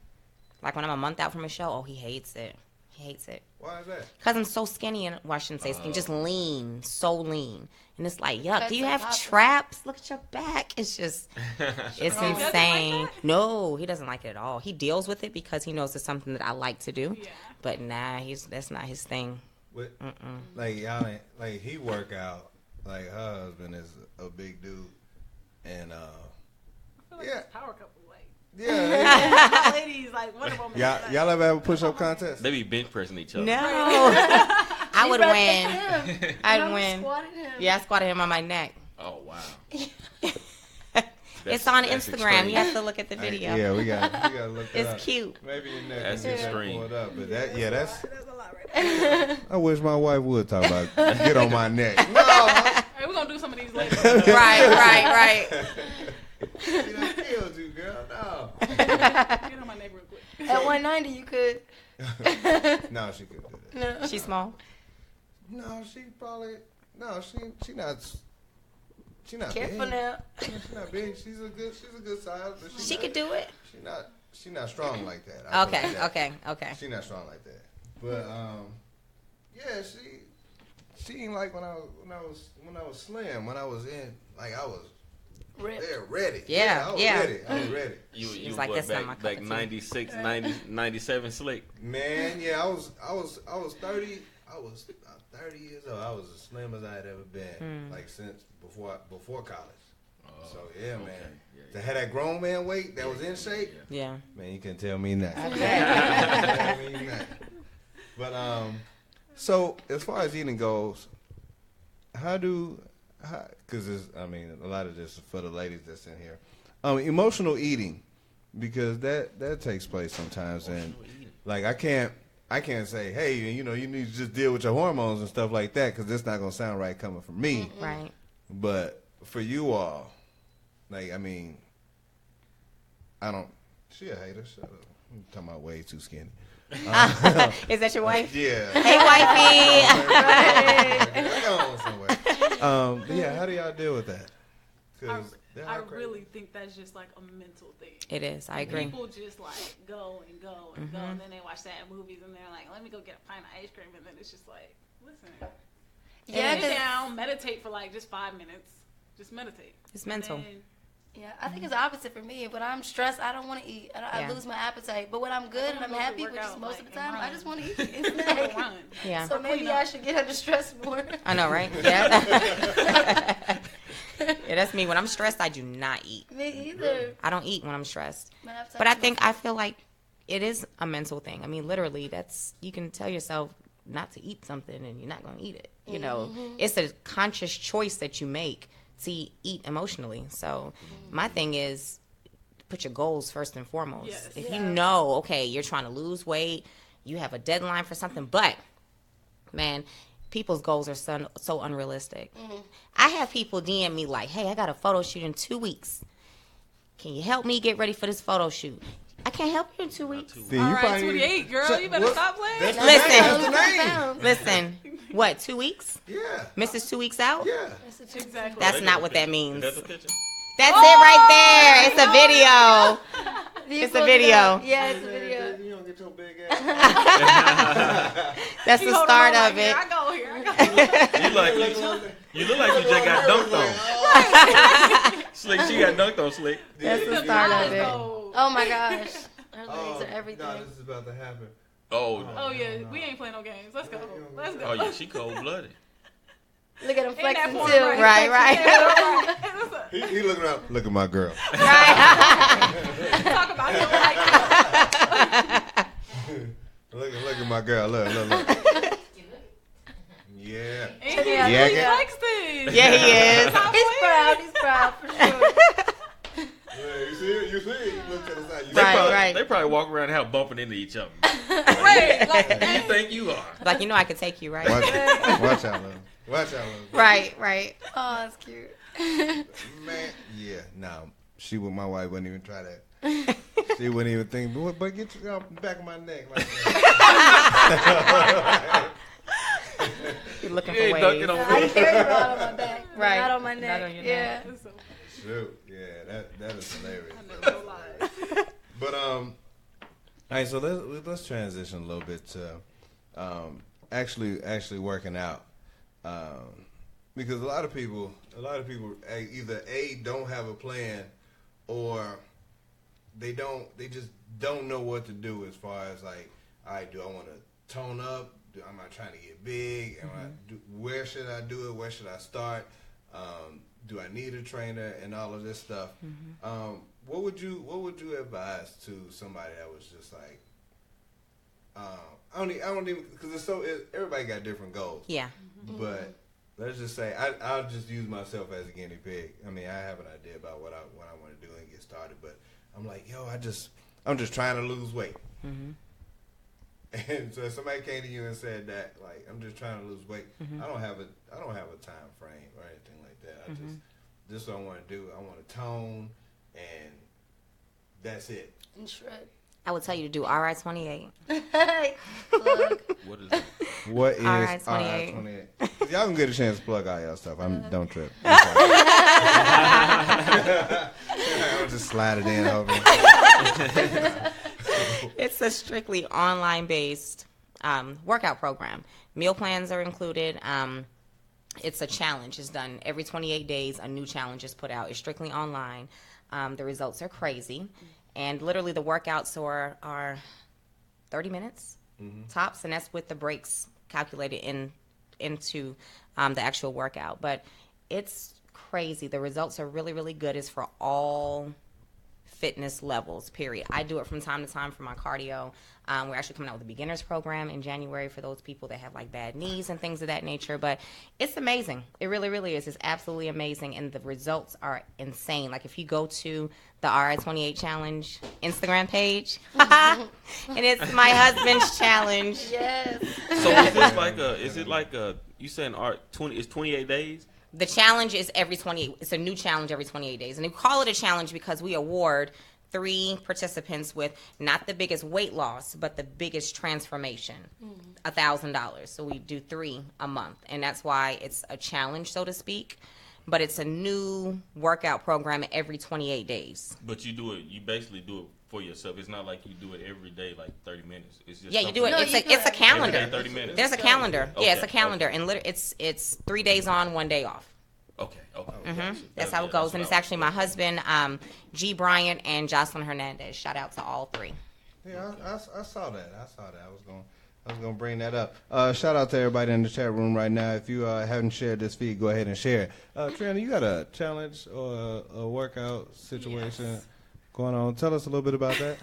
like when I'm a month out from a show, oh, he hates it. He hates it. Why is that? Because I'm so skinny, and well, I shouldn't say skinny, just lean, so lean. And it's like, yuck, That's do you so have popular. traps? Look at your back. It's just, it's doesn't like insane. that? No, he doesn't like it at all. He deals with it because he knows it's something that I like to do. Yeah. But nah, that's not his thing. What, like y'all ain't, like he work out. Like her husband is a big dude, and I feel like yeah. it's power couple. Like, yeah. ladies, like Wonder Woman. Y'all ever have a push up contest? They be bench pressing each other. No. I would win. I'd win. Squatted him. Yeah, I squatted him on my neck. Oh wow. It's on that's Instagram. extreme. You have to look at the video. Yeah, we got to look that up. It's cute. Maybe your neck That's can get extreme. pulled up, but that's. That's a lot right there. I wish my wife would talk about get on my neck. No, Hey, we're going to do some of these later. Right. she done killed you, girl. No. Get on my neck real quick. At 190, you could. No, she could do that. No. She's small. No, she probably. No, she not. She not Careful big. now. She's not big. She's a good size, but She not, could do it. She not strong like that. I'll put it that. Okay. She not strong like that. But yeah, she ain't like when I was slim. When I was in, like I was Rip. there ready. Yeah, I was yeah. ready. I was ready. You like, what, that's not my back cup of tea. 96, 90, 97 slick. Man, yeah, I was 30. I was 30 years old. I was as slim as I had ever been, like since before college. So yeah, man. Yeah, To have that grown man weight that was in shape, Yeah. man, you can tell me nothing. Tell me nothing. But so as far as eating goes, because a lot of this is for the ladies that's in here. Emotional eating, because that takes place sometimes, and like I can't say, hey, you need to just deal with your hormones and stuff like that, because that's not gonna sound right coming from me. Right. But for you all, like, I mean, I don't. She a hater. Shut up. I'm talking about way too skinny. Is that your wife? Yeah. Hey, wifey. Go on somewhere. But yeah, how do y'all deal with that? 'Cause they're I all crazy. really think that's just like a mental thing. It is. I agree. People just like go and go and go, and then they watch sad movies and they're like, let me go get a pint of ice cream, and then it's just like, listen, Yeah, sit 'cause- down, meditate for like just 5 minutes, just meditate. It's mental. And then Yeah, I think it's the opposite for me. When I'm stressed, I don't want to eat. I Yeah. lose my appetite. But when I'm good and I'm go to happy, work which is out, most like, of the time, and I run. just want to eat. go It's run. Yeah. So Or maybe clean I up. should get under stress more. I know, right? Yeah. Yeah, that's me. When I'm stressed, I do not eat. Me either. I don't eat when I'm stressed. My appetite But I is think I feel like it is a mental thing. I mean, literally, that's you can tell yourself not to eat something and you're not going to eat it. You know, it's a conscious choice that you make to eat emotionally. So my thing is put your goals first and foremost. Yes. If you know, okay, you're trying to lose weight, you have a deadline for something, but man, people's goals are so unrealistic. I have people DM me like, hey, I got a photo shoot in 2 weeks. Can you help me get ready for this photo shoot? I can't help you in 2 weeks. Then all you right, probably- 28, girl, you better what- stop playing. That's Listen. the name. Listen, what, 2 weeks? Yeah. Mrs. 2 weeks out? Yeah. Exactly. That's not what that means. Is that the picture? That's it right there. It's a video. It's a video. Yeah, it's a video. You don't get your big ass. That's the start of it. Here I go. You look like you just got dunked on. Slick, she got dunked on, Slick. That's the start of it. Oh my gosh. Her legs are everything. No, this is about to happen. Oh, Oh yeah, we ain't playing no games. Let's go. Let's go. oh yeah, she cold blooded. Look at him Ain't that flexing porn, too. Right. He looking around. Look at my girl. Talk about him like Look at my girl. Look. Yeah. Ain't he Yeah, really yeah. flexed it? Yeah, he is. He's proud for sure. You see? Look to the side. You Right. They probably walk around the house bumping into each other. Right. Like, Who you think you are? Like, I could take you, right? Watch out, love. Watch out, love. Right. Oh, that's cute. Man, yeah, no. She with my wife wouldn't even try that. She wouldn't even think, but get you off the back of my neck like that. You're looking You for ain't ways. dunking on I me. carry you out on my back, but Right. not on my Not neck. on your Yeah. neck. Shoot, yeah, that is hilarious. no lies. But all right, so let's transition a little bit to actually working out, because a lot of people either don't have a plan, or they just don't know what to do as far as like, all right, do I want to tone up? Am I trying to get big? Where should I do it? Where should I start? Do I need a trainer and all of this stuff? What would you advise to somebody that was just like, I don't even, because everybody got different goals. Yeah. But let's just say I'll just use myself as a guinea pig. I mean, I have an idea about what I want to do and get started, but I'm like, I'm just trying to lose weight. And so if somebody came to you and said that, like, I'm just trying to lose weight, I don't have a time frame or anything like that. This is what I want to do. I want to tone, and that's it. And shred. I would tell you to do RI-28. Plug. What is it? What is RI-28? RI-28? Y'all can get a chance to plug all y'all stuff. Don't trip. I'm just slide it in over. It's a strictly online-based workout program. Meal plans are included. It's a challenge. It's done every 28 days. A new challenge is put out. It's strictly online. The results are crazy. And literally the workouts are 30 minutes tops, and that's with the breaks calculated into the actual workout. But it's crazy. The results are really, really good. It's for all fitness levels, period. I do it from time to time for my cardio. We're actually coming out with a beginners program in January for those people that have like bad knees and things of that nature. But it's amazing. It really, really is. It's absolutely amazing. And the results are insane. Like if you go to the RI-28 challenge Instagram page, and it's my husband's challenge. Yes. So is it like a you saying it's 28 days? The challenge is every 28. It's a new challenge every 28 days. And we call it a challenge because we award 3 participants with not the biggest weight loss, but the biggest transformation, $1,000. So we do 3 a month. And that's why it's a challenge, so to speak. But it's a new workout program every 28 days. But you basically do it for yourself. It's not like you do it every day, like 30 minutes. It's just You do it. No, It's a calendar. Every day, 30 minutes. There's a calendar. Okay. Yeah, it's a calendar. And it's 3 days on, 1 day off. Okay. That's how it goes. And it's actually my husband, G. Bryant, and Jocelyn Hernandez. Shout out to all 3. Yeah, I saw that. I was gonna bring that up. Shout out to everybody in the chat room right now. If you haven't shared this feed, go ahead and share it. Triana, you got a challenge or a workout situation going on? Tell us a little bit about that.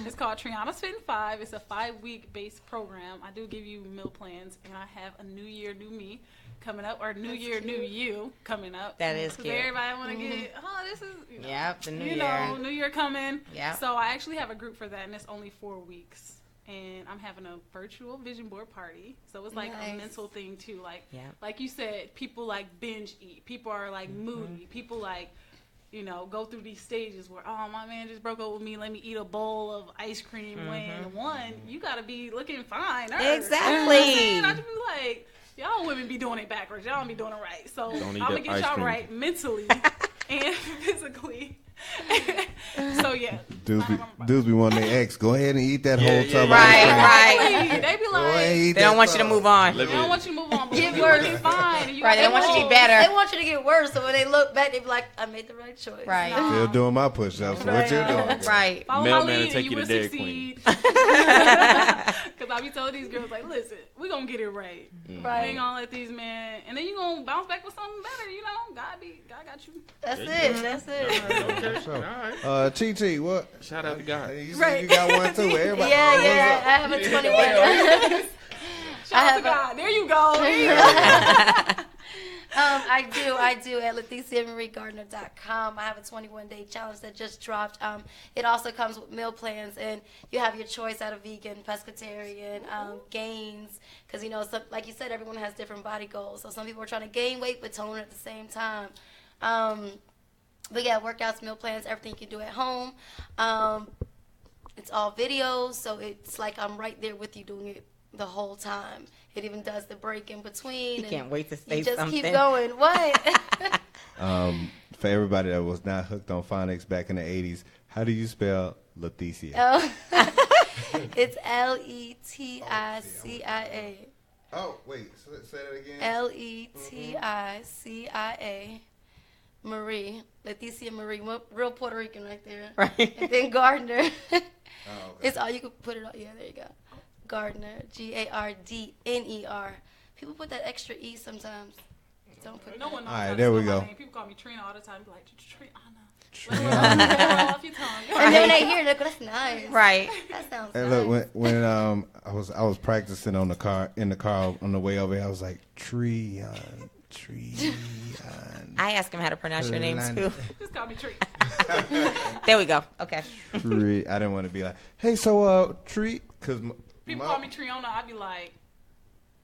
It's called Triana's Fit in 5. It's a 5-week based program. I do give you meal plans, and I have a New Year, New Me coming up, or New Year, New You coming up. That is cute. Everybody want to get, this is, Yep, the New Year. New Year coming. Yep. So I actually have a group for that, and it's only 4 weeks. And I'm having a virtual vision board party. So it's like a mental thing, too. Like you said, people like binge eat. People are like moody. People like, go through these stages where, my man just broke up with me. Let me eat a bowl of ice cream. When you got to be looking fine. Exactly. I just be like, y'all women be doing it backwards. Y'all don't be doing it right. So I'm going to get ice y'all cream. right mentally and physically. So yeah, Dudes be wanting their ex. Go ahead and eat that whole tub. Right. They be like, They don't want you to move on. they don't want you to move on, but Get you worse. looking fine. And you Right, they don't want you to get better. They want you to get worse, so when they look back, they be like, I made the right choice. Right. Still doing my push-ups. What you doing? Right. Follow Mailman my will lead take and you you to will Dairy succeed. Queen. Because I be telling these girls, like, listen, we going to get it right. Right. We ain't going to let these men, and then you going to bounce back with something better, God got you. That's it. That's it. All right. TT, what? Shout out to God. You said you got one too. Everybody. Yeah, I have a 21. Shout out to God. There you go. I do at LetitiaMarieGardner.com. I have a 21-day challenge that just dropped. It also comes with meal plans, and you have your choice out of vegan, pescatarian, gains, because like you said, everyone has different body goals. So some people are trying to gain weight but tone at the same time. But yeah, workouts, meal plans, everything you can do at home. It's all videos, so it's like I'm right there with you doing it the whole time. It even does the break in between. You can't wait to say you just something. keep going. What? For everybody that was not hooked on phonics back in the 80s, how do you spell Leticia? Oh. It's Letia. Oh, wait. Say that again. Letia Marie. Leticia Marie. Real Puerto Rican right there. Right. And then Gardner. Oh, okay. It's all you could put it on. Yeah, there you go. Gardner. Gardner. People put that extra E sometimes. Don't put No one knows All right, how to there we spell go. my name. People call me Trina all the time. Be like, Triana. Trina. Off your tongue. And then when they hear it, that's nice. Right. That sounds Hey, nice. look, when I was practicing in the car on the way over here, I was like, Treon. I asked him how to pronounce your name too. Just call me Tree. There we go. Okay. Tree. I didn't want to be like, hey, so Tree, because People call me Triona. I'd be like,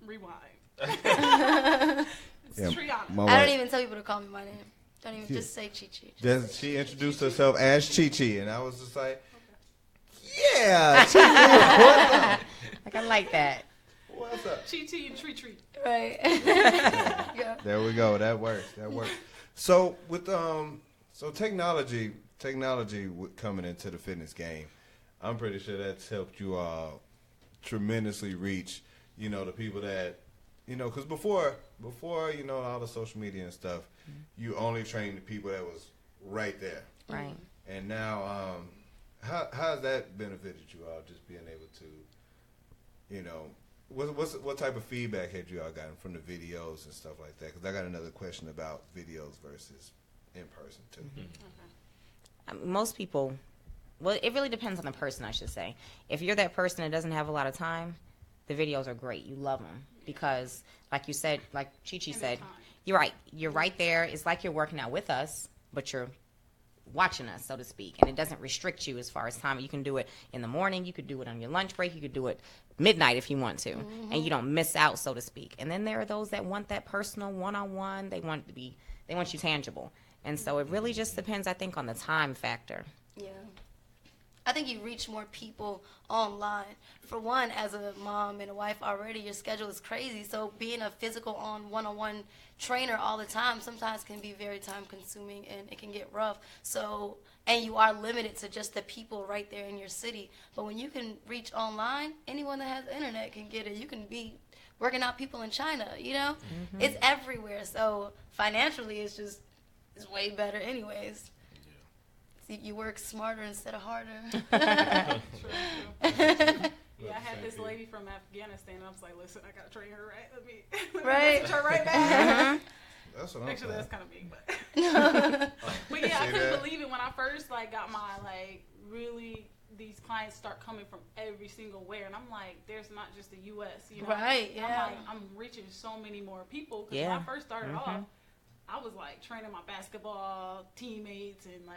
rewind. It's Triana. I don't even tell people to call me my name. Don't even just say Chi Chi. She introduced herself as Chi Chi, and I was just like, yeah, Chi Chi, Like I like that. what's up? Chi Chi and Tree. Right. Yeah. There we go. That works. So with technology coming into the fitness game, I'm pretty sure that's helped you tremendously reach, the people that, because before, all the social media and stuff, you only trained the people that was right there. Right. And now, how has that benefited you all, just being able to, what type of feedback had you all gotten from the videos and stuff like that? Because I got another question about videos versus in person, too. Most people, well, it really depends on the person, I should say. If you're that person that doesn't have a lot of time, the videos are great. You love them because, like you said, like Chi Chi said, you're right. You're right there. It's like you're working out with us, but you're watching us, so to speak, and it doesn't restrict you as far as time. You can do it in the morning. You could do it on your lunch break. You could do it midnight if you want to, and you don't miss out, so to speak. And then there are those that want that personal one-on-one. They want you tangible. And so it really just depends, I think, on the time factor. Yeah. I think you reach more people online. For one, as a mom and a wife already, your schedule is crazy. So being a physical one-on-one trainer all the time sometimes can be very time consuming and it can get rough. So, and you are limited to just the people right there in your city. But when you can reach online, anyone that has the internet can get it. You can be working out people in China, It's everywhere. So financially, it's way better anyways. You work smarter instead of harder. True. Yeah, I had this lady from Afghanistan, and I was like, listen, I got to train her, right? Let me message her right back. That's what I'm Actually, saying. that's kind of big, but. But yeah, I couldn't believe it when I first, got my, really, these clients start coming from every single where, and I'm like, there's not just the U.S., Right, yeah. I'm reaching so many more people, because when I first started off, I was, training my basketball teammates, and,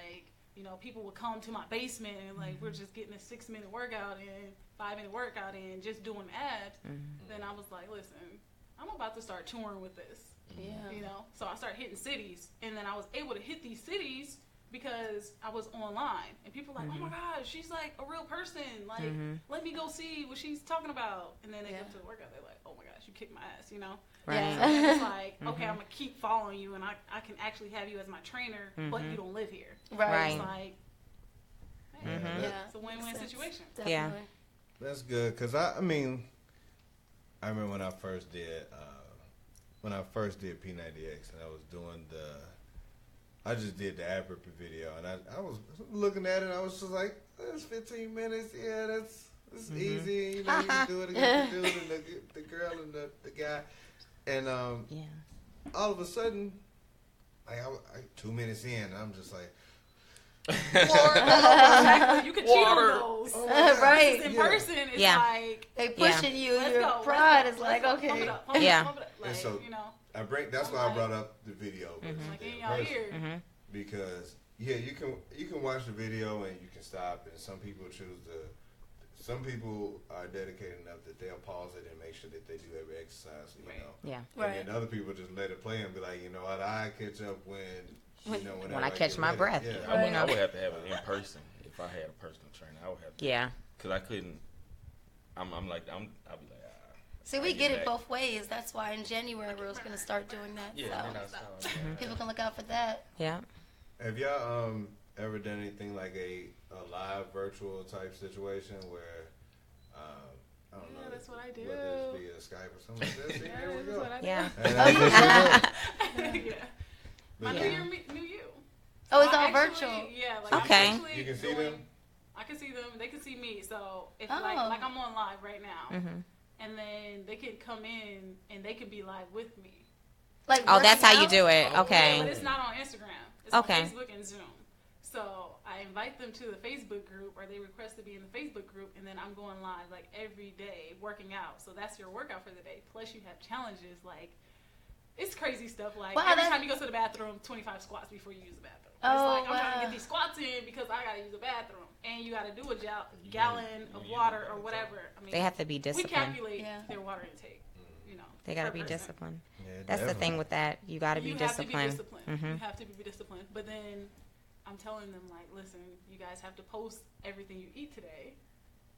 people would come to my basement and we're just getting a 6-minute workout in, 5-minute workout in, just doing abs. Then I was like, listen, I'm about to start touring with this. Yeah. So I started hitting cities, and then I was able to hit these cities because I was online, and people were like, oh my gosh, she's like a real person. Let me go see what she's talking about. And then they go to the workout, they're like, oh my gosh, you kicked my ass, Right. Yeah. So it's like, okay, I'm gonna keep following you, and I can actually have you as my trainer, but you don't live here. Right. It's like, hey, it's a win-win situation. Definitely. Yeah. That's good, because I remember when I first did P90X, and I was doing I just did the ad ripper video, and I was looking at it, and I was just like, that's 15 minutes, yeah, that's easy, you can do it against the dude and the girl and the guy, and all of a sudden, I 2 minutes in, and I'm just like, Exactly. You can cheat on those. Right. In person, it's like they pushing you. let's Your go, pride let's is go, like, let's go, okay. pump it up, Yeah. pump it up. And so that's why I brought up the video versus Like the in y'all person. ear. Because you can watch the video and you can stop, and some people some people are dedicated enough that they'll pause it and make sure that they do every exercise, Yeah. And then other people just let it play and be like, you know what, I catch up when I catch my breath. Yeah. I would have to have it in person if I had a personal trainer. I would have to. Yeah. Because I couldn't. I'll be like, See, we get it both ways. That's why in January we're going to start doing that. yeah. So people can look out for that. Yeah. Have y'all ever done anything like a live virtual type situation where what I do. Whether it's via Skype or something like that. See, Yeah, there we that's go. what I do. Yeah. And that's Yeah. My Yeah. New You. Oh, it's I all actually- virtual. Yeah. Like Okay. I'm actually You can see doing- them? I can see them. They can see me. So if Oh. like I'm on live right now, Mhm. and then they can come in and they can be live with me. Like Oh, that's how you working do it. Yeah, but Okay. it's not on Instagram. It's Okay. on Facebook and Zoom. So I invite them to the Facebook group, or they request to be in the Facebook group, and then I'm going live like every day working out. So that's your workout for the day. Plus you have challenges like it's crazy stuff like Wow, every that's- time you go to the bathroom, 25 squats before you use the bathroom. Oh, It's like I'm trying to wow. get these squats in because I gotta use the bathroom, and you gotta do a gallon of water or whatever. I mean, They have to be we disciplined. calculate Yeah. their water intake. You know, They got to per be person. disciplined. Yeah, That's the definitely. thing with that. You got to be You have to be disciplined. disciplined. Mhm. You have to be disciplined. But then I'm telling them like, listen, you guys have to post everything you eat today,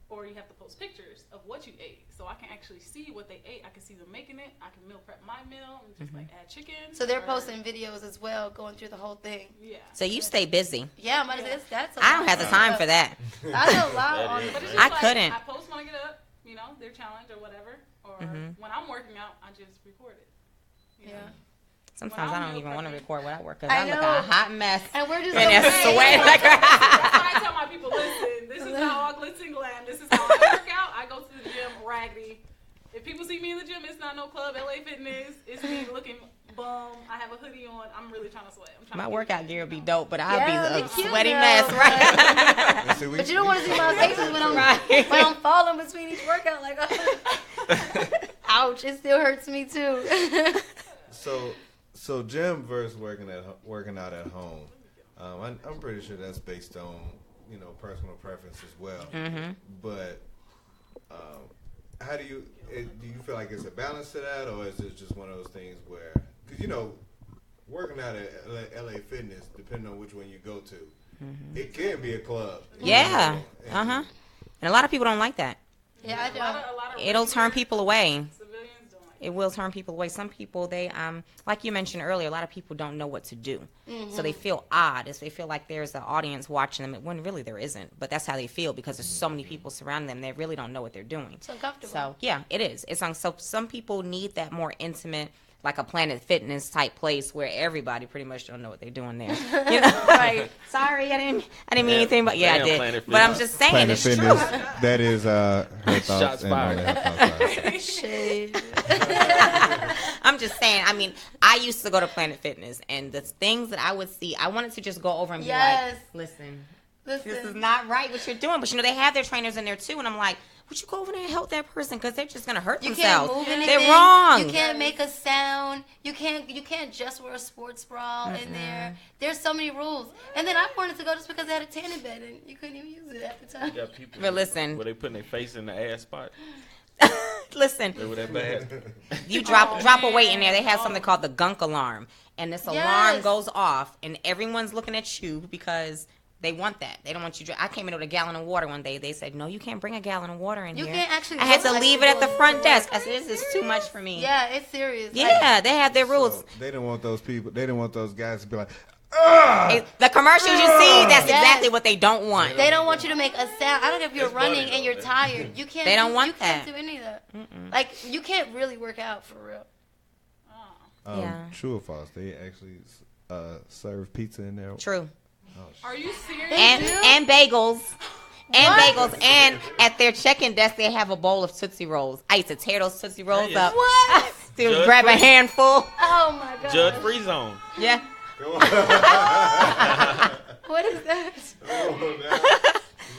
or you have to post pictures of what you ate, so I can actually see what they ate. I can see them making it. I can meal prep my meal and just like add chicken. So they're or- posting videos as well, going through the whole thing. Yeah. So you stay busy. Yeah, I'm about to say, that's a I don't lot have the of time stuff. for that. I know a lot That on is- But it's the just I like, couldn't. I post when I get up, you know, their challenge or whatever. Or Mhm. when I'm working out, I just record it. You know? Yeah. Sometimes When I I'm don't even meal want to prepping- record what I work because I I look know. a hot mess. And we're just And so it's great. sweat like That's why I tell my people, listen, this is how I glitz and glam. This is how I work out. I go to the gym raggedy. If people see me in the gym, it's not no club, LA Fitness. It's me looking bum. I have a hoodie on. I'm really trying to sweat. I'm trying My to get workout it, gear you would be know. dope, but I'll Yeah, be look a cute sweaty now, mess, right? And see, But you don't want to see my faces when I'm Right. when I'm falling between each workout. Like, ouch! It still hurts me too. So gym versus working out at home. I'm pretty sure that's based on personal preference as well. Mm-hmm. But how do you feel like it's a balance to that, or is it just one of those things where because working out at LA Fitness, depending on which one you go to, it can be a club. Yeah. And- Uh-huh. And a lot of people don't like that. Yeah, I A do. lot of It'll turn regular people away. Civilians don't like it. It will turn people away. Some people, they like you mentioned earlier, a lot of people don't know what to do. So they feel odd. They feel like there's an audience watching them when really there isn't. But that's how they feel because there's so many people surrounding them. They really don't know what they're doing. It's uncomfortable. So yeah, it is. So some people need that more intimate, like a Planet Fitness type place where everybody pretty much don't know what they're doing there. You know, right? Sorry, I didn't mean anything, but yeah, I Damn, did. Planet But I'm Fitness. just saying, Planet it's Fitness. true. That is her thoughts. Shots and fired. only her thoughts. Shade. I'm just saying. I mean, I used to go to Planet Fitness, and the things that I would see, I wanted to just go over and be Yes. like, "Listen, Listen. this is not right what you're doing." But they have their trainers in there too, and I'm like, "Would you go over there and help that person? Because they're just gonna hurt You themselves. can't move anything. They're wrong." You can't make a sound. You can't just wear a sports bra in there. There's so many rules. And then I wanted to go just because they had a tanning bed and you couldn't even use it at the time. You got people But listen. where they putting their face in the ass spot. Listen, They were that bad. you drop a weight in there. They have something called the gunk alarm, and this alarm Yes. goes off, and everyone's looking at you because they want that. They don't want you. I came in with a gallon of water one day. They said, "No, you can't bring a gallon of water in You here." can't actually I had look to like leave you it at the go front to desk. work. I said, "This is too much for me." Yeah, it's serious. Yeah, they have their rules. So they didn't want those people. They didn't want those guys to be like, The commercials you see, that's Yes. exactly what they don't want. They don't want you to make a sound. I don't care if you're It's funny, running and though, you're man. tired. You can't. They don't want you can't that. do any of that. Like you can't really work out for real. Yeah. True or false? They actually serve pizza in there. True. Are you serious? And bagels. And What? bagels. And at their check-in desk, they have a bowl of Tootsie Rolls. I used to tear those Tootsie Rolls Yeah. up. What? Dude, Judge grab a Free. handful. Oh my god. Judge Free Zone. Yeah. What is that?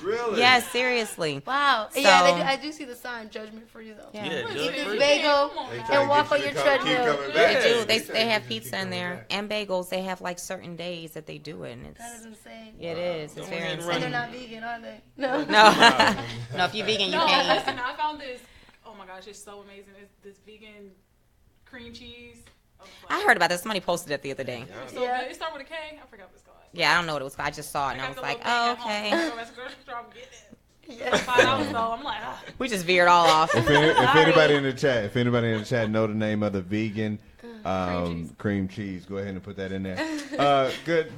Really? Yeah, seriously. Wow. So- Yeah, I do see the sign Judgment Free Zone. Yeah. Yeah, Eat Judge this Free. bagel Come on They now. try and to walk get on you your to come- keep treadmill. coming They back. do. They try to have get you to pizza keep in coming there back. and bagels. They have like certain days that they do it, and That is it's insane. it is. It's Go very ahead and And they're insane. not vegan, are they? No. No, no. If you're vegan, you No, can't eat. listen, I found this. Oh my gosh, it's so amazing. It's this vegan cream cheese. was I like, heard about this. Somebody posted it the other day. So Yeah. good. It started with a K. I forgot what it's called. Yeah, I don't know what it was. I just saw it and I was like, oh, okay. Yes. $5 though. I'm like, ah. We just veered all off. If anybody in the chat know the name of the vegan cream cheese, go ahead and put that in there. Good.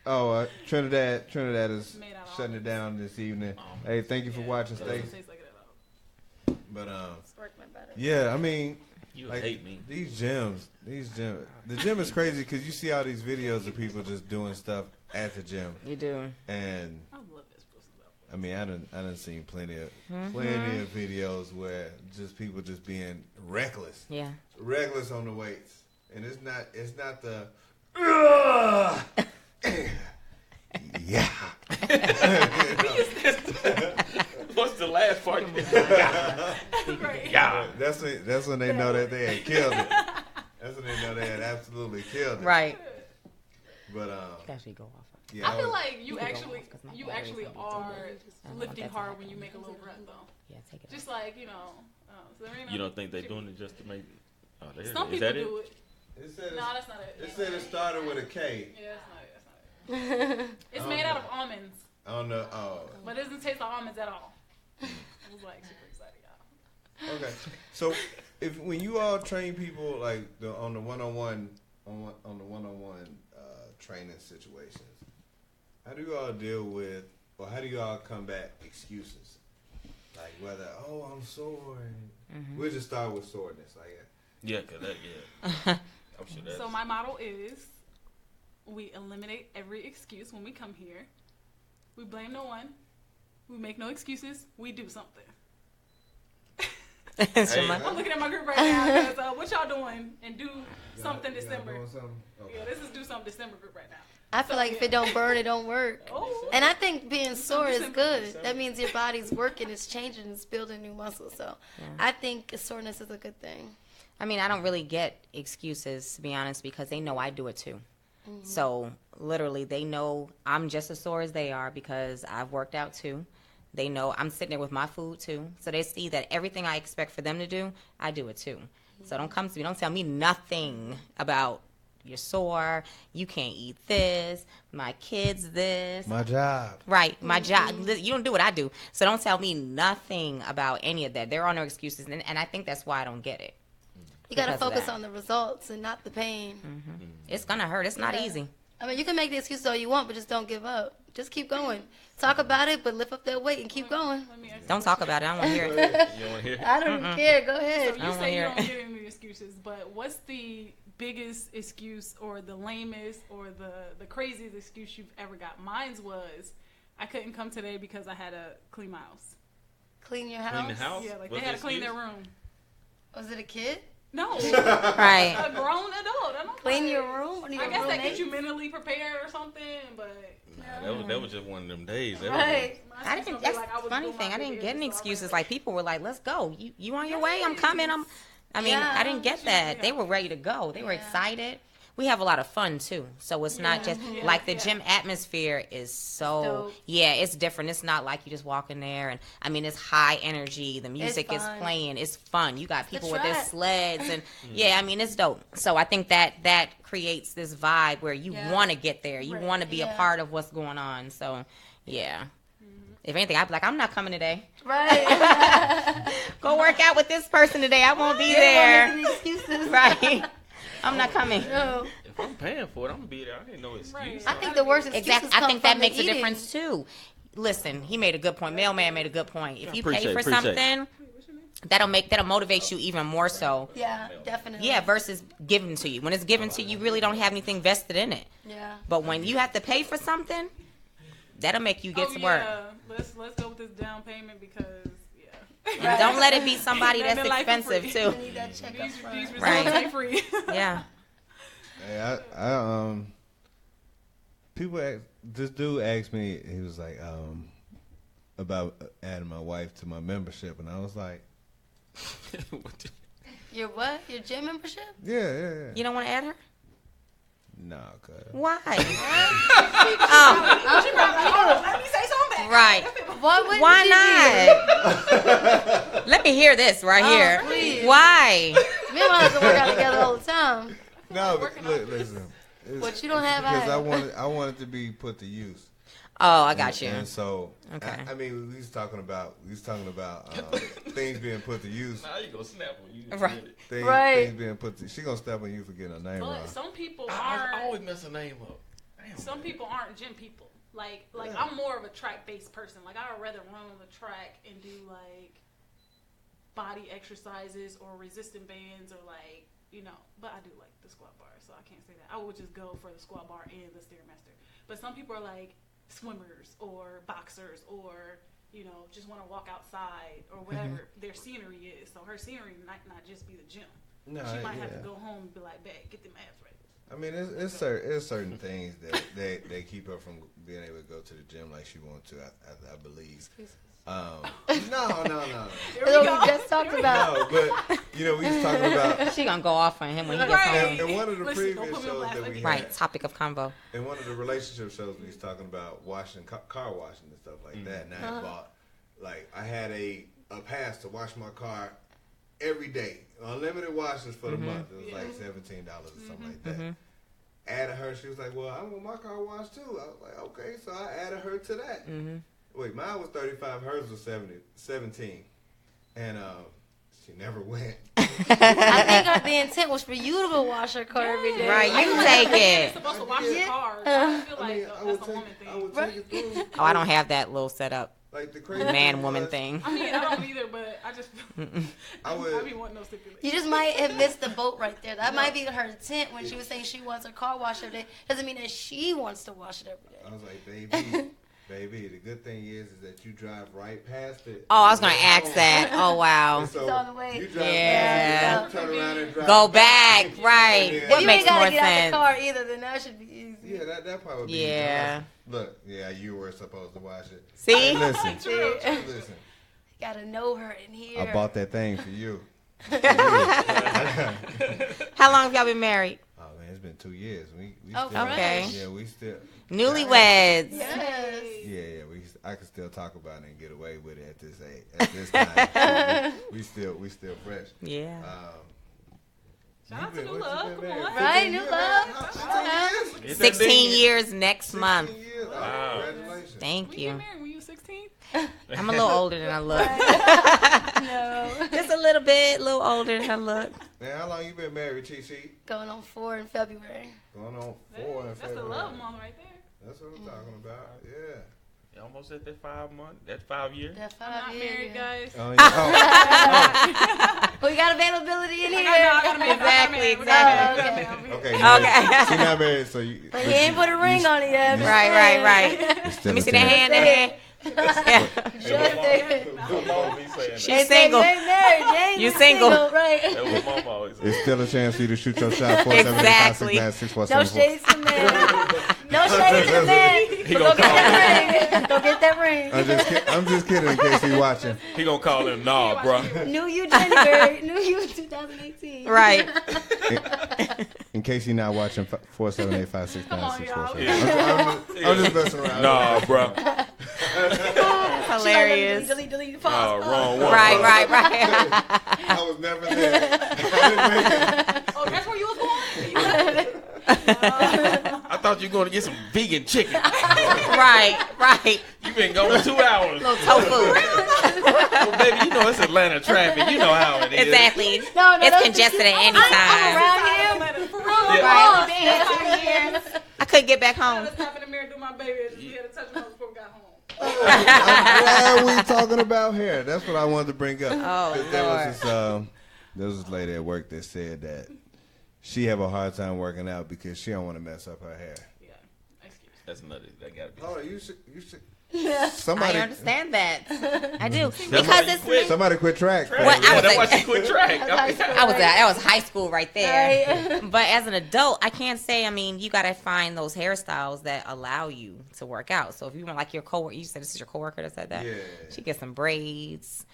Oh, Trinidad is Made out of shutting it olives. down this evening. Hey, thank you for watching. It Stay doesn't taste like it at all. But Work my better. yeah, I mean, You like hate me. these gyms. The gym is crazy because you see all these videos of people just doing stuff at the gym, You do. and I love this pussy though. I mean, I done seen plenty of videos where just people just being reckless Yeah. on the weights, and it's not the yeah. What's the last part? Yeah. That's when they know that they had killed it. That's when they know they had absolutely killed it. Right. But Actually go off. yeah, I feel like you can go actually off 'cause my you battery's actually gonna be are don't lifting want that to hard happen. when you make a little run though. Yeah, take it. Just like Serena. You don't think they're doing it just to make? Oh, Some is people that do it. it said No, that's not it. it said it started with a K. Yeah, that's not it. It's made out of almonds, I don't know. Oh, but it doesn't taste like almonds at all. I was like super excited, y'all. okay. So, when you all train people like on the one-on-one training situations, how do you all deal with, or how do you all combat excuses? Like whether I'm sore, and we'll just start with soreness. Like Yeah, cause that I'm sure that's. So my motto is, we eliminate every excuse when we come here. We blame no one. We make no excuses. We do something. Hey, I'm looking at my group right now because what y'all doing and do something December. doing something? Okay. Yeah, this is do something December group right now. I feel like if it don't burn, it don't work. Oh. And I think being sore is good. That means your body's working, it's changing, it's building new muscles. So I think soreness is a good thing. I mean, I don't really get excuses, to be honest, because they know I do it too. So literally, they know I'm just as sore as they are because I've worked out too. They know I'm sitting there with my food too. So they see that everything I expect for them to do, I do it too. So don't come to me, don't tell me nothing about you're sore, you can't eat this, my kids this. My job. Right, my job. You don't do what I do. So don't tell me nothing about any of that. There are no excuses. And I think that's why I don't get it. You got to Because of focus that. on the results and not the pain. It's going to hurt. It's not Yeah. easy. I mean, you can make the excuses all you want, but just don't give up. Just keep going. Talk about it, but lift up that weight and keep going. Let me ask you Don't talk about it. I don't want to hear it. You want to hear? I don't even care. Go ahead. So I you don't say you wanna don't hear get any excuses, but what's the biggest excuse or the lamest or the craziest excuse you've ever got? Mine's was I couldn't come today because I had to clean my house. Clean your house. Clean the house? Yeah, like What's they had the to clean their excuse? room. Was it a kid? No, Right. a grown adult. I don't Clean like- your room? What are I your guess that roommates? gets you mentally prepared or something, but That was just one of them days. That Right. my I excuse didn't. gonna be That's like, I the was funny doing thing. my I didn't business, get any so I excuses. was Like people were like, "Let's go. You on your way? I'm coming. I mean, Yeah. I didn't get that. They were ready to go. They were Yeah. excited. We have a lot of fun too. So it's not just Yeah. like the Yeah. gym atmosphere is so Dope. it's different. It's not like you just walk in there and I mean it's high energy. The music is fun. playing. It's fun. You got people with their track. sleds and I mean it's dope. So I think that creates this vibe where you Yeah. want to get there. You Right. want to be a Yeah. part of what's going on. So yeah. If anything, I'd be like, I'm not coming today. Right. Go work out with this person today. I won't be You there. don't want to make any excuses. Right. I'm not coming. No. If I'm paying for it, I'm gonna be there. I ain't no excuse. Right. I think the worst excuses Exactly. I come think that from the makes a eating. difference too. Listen, he made a good point. Mailman made a good point. If you pay appreciate for it, appreciate it. something, that'll motivate you even more so. Yeah, definitely. Yeah, versus given to you. When it's given to you, you really don't have anything vested in it. Yeah. But when you have to pay for something, that'll make you get to work. Let's go with this down payment because And don't let it be somebody That that's been life for expensive free. You too. need that check up these front. results Right. ain't free. Yeah. Hey, I people this dude asked me, he was like, about adding my wife to my membership, and I was like, Your what? Your gym membership? yeah. You don't want to add her? Nah, cuz. Why? Let me say something. Right. What would Why not? Let me hear this right here. please. Why? Me and my husband work out together all the time. No, but look, listen. It's- What you don't have, because I I wanted to be put to use. Oh, I got you. And so, Okay. I mean, we was talking about things being put to use. Now you gonna snap on you. Right. Right. Things being put to. She gonna step on you for getting her name wrong. But some people I aren't. always mess her name up. Damn. Some people aren't gym people. Like Yeah. I'm more of a track based person. Like I would rather run on the track and do like body exercises or resistant bands or like, but I do like the squat bar, so I can't say that. I would just go for the squat bar and the Stairmaster. But some people are like swimmers or boxers or, just want to walk outside or whatever their scenery is. So her scenery might not just be the gym. No, she might have to go home and be like, "Babe, get them abs right." I mean, it's certain things that they keep her from being able to go to the gym like she wants to. I believe. No. That's what we just talked about. No, but we was talking about. She gonna go off on him when he gets home. In one of the previous shows that we had, right, topic of convo. In one of the relationship shows, we was talking about washing car washing and stuff like that. And I bought, I had a pass to wash my car every day, unlimited washes for the month. It was like $17 or something like that. Added her, she was like, "Well, I want my car washed too." I was like, "Okay," so I added her to that. Wait, mine was 35, hers was 17, and she never went. I think the intent was for you to go wash her car every day. Right, you take it. You're supposed to wash your car. I feel like that's a woman thing. I would take it through. Oh, I don't have that little setup. Like the crazy man-woman thing. I mean, I don't either, but I just I be wanting those stipulations. You just might have missed the boat right there. That might be her intent when she was saying she wants her car washed every day. Doesn't mean that she wants to wash it every day. I was like, baby, the good thing is that you drive right past it. Oh, I was gonna ask that. Oh wow. So It's on the way. you drive Yeah. past it, you turn around and drive Go back. back, right? Yeah. What You makes ain't gotta more get out sense? the car either. Then that should be easy. Yeah, that part would be. Yeah. Look, you were supposed to watch it. See? Hey, listen, True. listen. Gotta know her in here. I bought that thing for you. How long have y'all been married? Oh man, it's been 2 years. We Oh, still, okay. Yeah, we still. Newlyweds. Yes. Yeah. I can still talk about it and get away with it at this age, at this time. we still fresh. Yeah. Shout out to New Love. Come on. Right, New Love. 16 years next month. 16 years. Oh, Wow. Congratulations. Thank When you you. married, when you 16? I'm a little older than I look. No. Just a little bit, a little older than I look. Man, how long you been married, TC? Going on 4 in February. Going on 4 in That's the February. love month right there. That's what I'm talking about. Yeah. You almost at that 5 month, that 5 year. That I'm 5 not years. married, guys. Oh, yeah. We got availability in here. Exactly. Okay. Okay. She's not married, so you. But he ain't put a ring on it yet. Right. Let me see the hand there. Yeah. Just there. Mama be saying that. She's single. Ain't married. James You is single. right? That's what Mama always said. It's still a chance for you to shoot your shot. Exactly. 475-696-6474. No shades to the man. No shades to the man. He Go gonna get call that ring. Go get that ring. I'm just kidding in case he's watching. He gonna call him, nah, bro. Knew you January. Knew you 2018. Right. In case he's not watching, 478-569-647. I'm just messing around. Nah, bro. Hilarious. Delete, Oh, pause. wrong one. Right. I was never there. I didn't make it. Oh, that's where you was going? I thought you were going to get some vegan chicken. Right. You been going 2 hours. Little tofu. Well, baby, you know it's Atlanta traffic. You know how it is. Exactly. No, It's that's congested at any I'm time. around here. For real. Right. Been here 5 years. I couldn't get back I home. was stopping in the mirror to do my baby. We had to touch my nose before we got home. I'm glad we talking about hair. That's what I wanted to bring up. Oh, There was this lady at work that said that she have a hard time working out because she don't want to mess up her hair. Yeah. Excuse me. That's another. That gotta be. Oh, you should. I Somebody understand that. I do. why Because you it's quit. Somebody quit track. Well, I was That's why like- she quit track. that was high school right there. Right. But as an adult, I can't say. I mean, you got to find those hairstyles that allow you to work out. So if you want, like your coworker, you said this is your coworker that said that. Yeah. She gets some braids,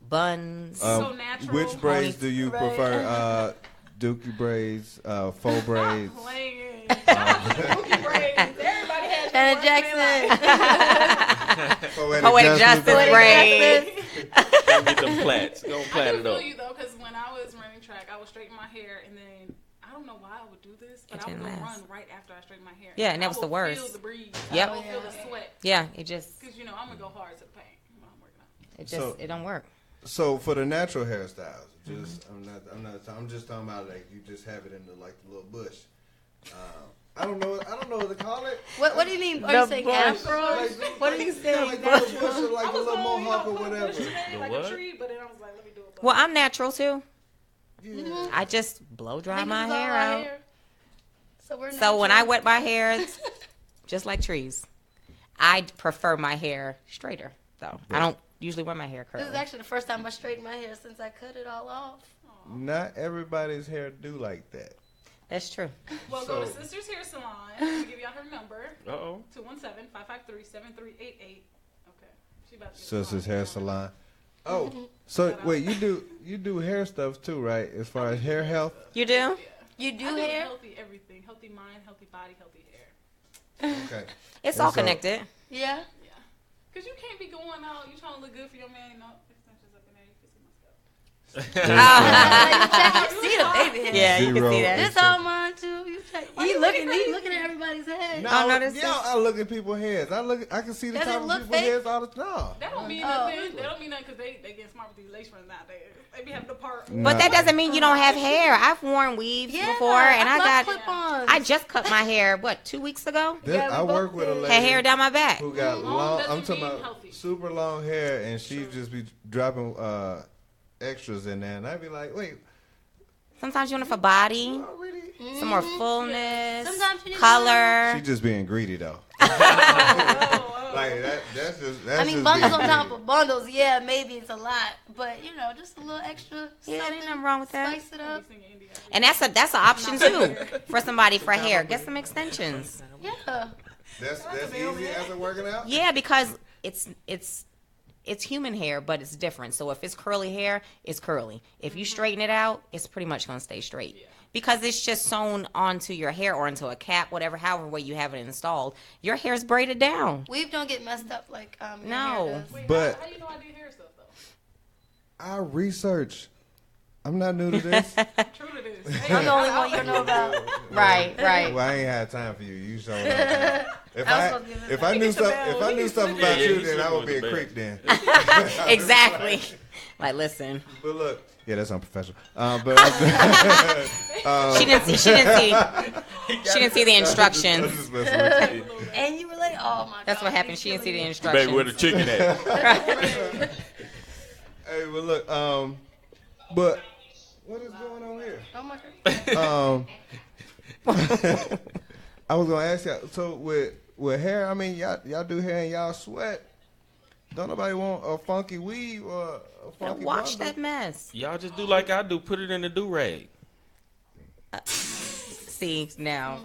buns. So natural. Which braids do you Right. prefer? Dookie braids, faux braids. Stop playing. Dookie braids. Everybody has Janet Jackson. Poetic justice braids. Go get them plats. Go plat I it do up. feel you though, because when I was running track, I would straighten my hair, and then I don't know why I would do this, but It I would didn't go last. run right after I straighten my hair. Yeah, and that I was will the worst. Feel the breeze. Yep. I will feel the sweat, Yeah, it just because I'm gonna go hard to the paint when I'm working out. So- it don't work. So for the natural hairstyles, I'm just talking about like you just have it in the little bush. I don't know what to call it. What do you mean? Are you saying bush. afro? Like, What are you saying? like the bush or like I a was little going, mohawk or put a whatever. bush today, like what? a tree, but then I was like, let me do it. Well, I'm natural too. Yeah. I just blow I dry think my this is all hair our out. hair. So we're So when I natural. wet my hair, it's just like trees. I prefer my hair straighter, though. I don't usually wear my hair This curly. is actually the first time I straightened my hair since I cut it all off. Not everybody's hair do like that. That's true. Well, go to Sister's Hair Salon. I'll give y'all her number. Uh-oh. 217-553-7388. Okay. She about to get Sister's a Hair Salon. Oh, so wait, you do hair stuff too, right? As far as hair health. You do? You do I do hair? healthy everything. Healthy mind, healthy body, healthy hair. Okay. It's all so- connected. Yeah. Yeah. Because you can't be going out, you trying to look good for your man, you know, extensions up in there, you can see my scalp. You see the baby hair. Yeah, you can Zero. see that. This all mine too. You check. He looking at everybody's head. No, no, this yeah, I look at people's heads. I can see the Does it top of look people's fake? heads all the time. That don't mean nothing. That don't mean nothing because they getting smart with these lace fronts nowadays. They be having the part. But that doesn't mean you don't have hair. I've worn weaves Yeah, before, and I love got. clip-ons. I just cut my hair. What, 2 weeks ago? Yeah, we I work both with a did. lady Had hair down my back. who got Long long. doesn't I'm talking mean about healthy. super long hair, and she just be dropping extras in there, and I'd be like, wait, Sometimes you want it for body, already? some more fullness, Sometimes you need color. She just being greedy though. Like that's just. I mean, bundles on top of bundles. Yeah, maybe it's a lot, but you know, just a little extra. Yeah, something, ain't nothing wrong with that. Spice it up. And that's an option too for somebody for hair. Get some extensions. Yeah. That's easy as it working out. Yeah, because it's human hair, but it's different. So if it's curly hair, it's curly. If you straighten it out, it's pretty much gonna stay straight. Because it's just sewn onto your hair or into a cap, whatever, however way you have it installed. Your hair's braided down. Weave don't get messed up like your No. hair does. But How you know I do hair stuff though? I research. I'm not new to this. True to this. I'm the only one you know about. Right. Well, I ain't had time for you. You showed up. If I knew something about Yeah, you, you then I should would be go a to creep then. Exactly. Like, listen. But look, yeah, that's unprofessional. But She didn't see the instructions. I'm just messing with you. And you were like, oh my god. That's what happened. She didn't see the instructions. Baby, where the chicken at? Hey, but look, but what is going on here? Oh my god. I was gonna ask y'all. So with hair, I mean, y'all do hair and y'all sweat. Don't nobody want a funky weave or a funky Wash bundle? that mess. Y'all just do like I do. Put it in the do-rag. See, now.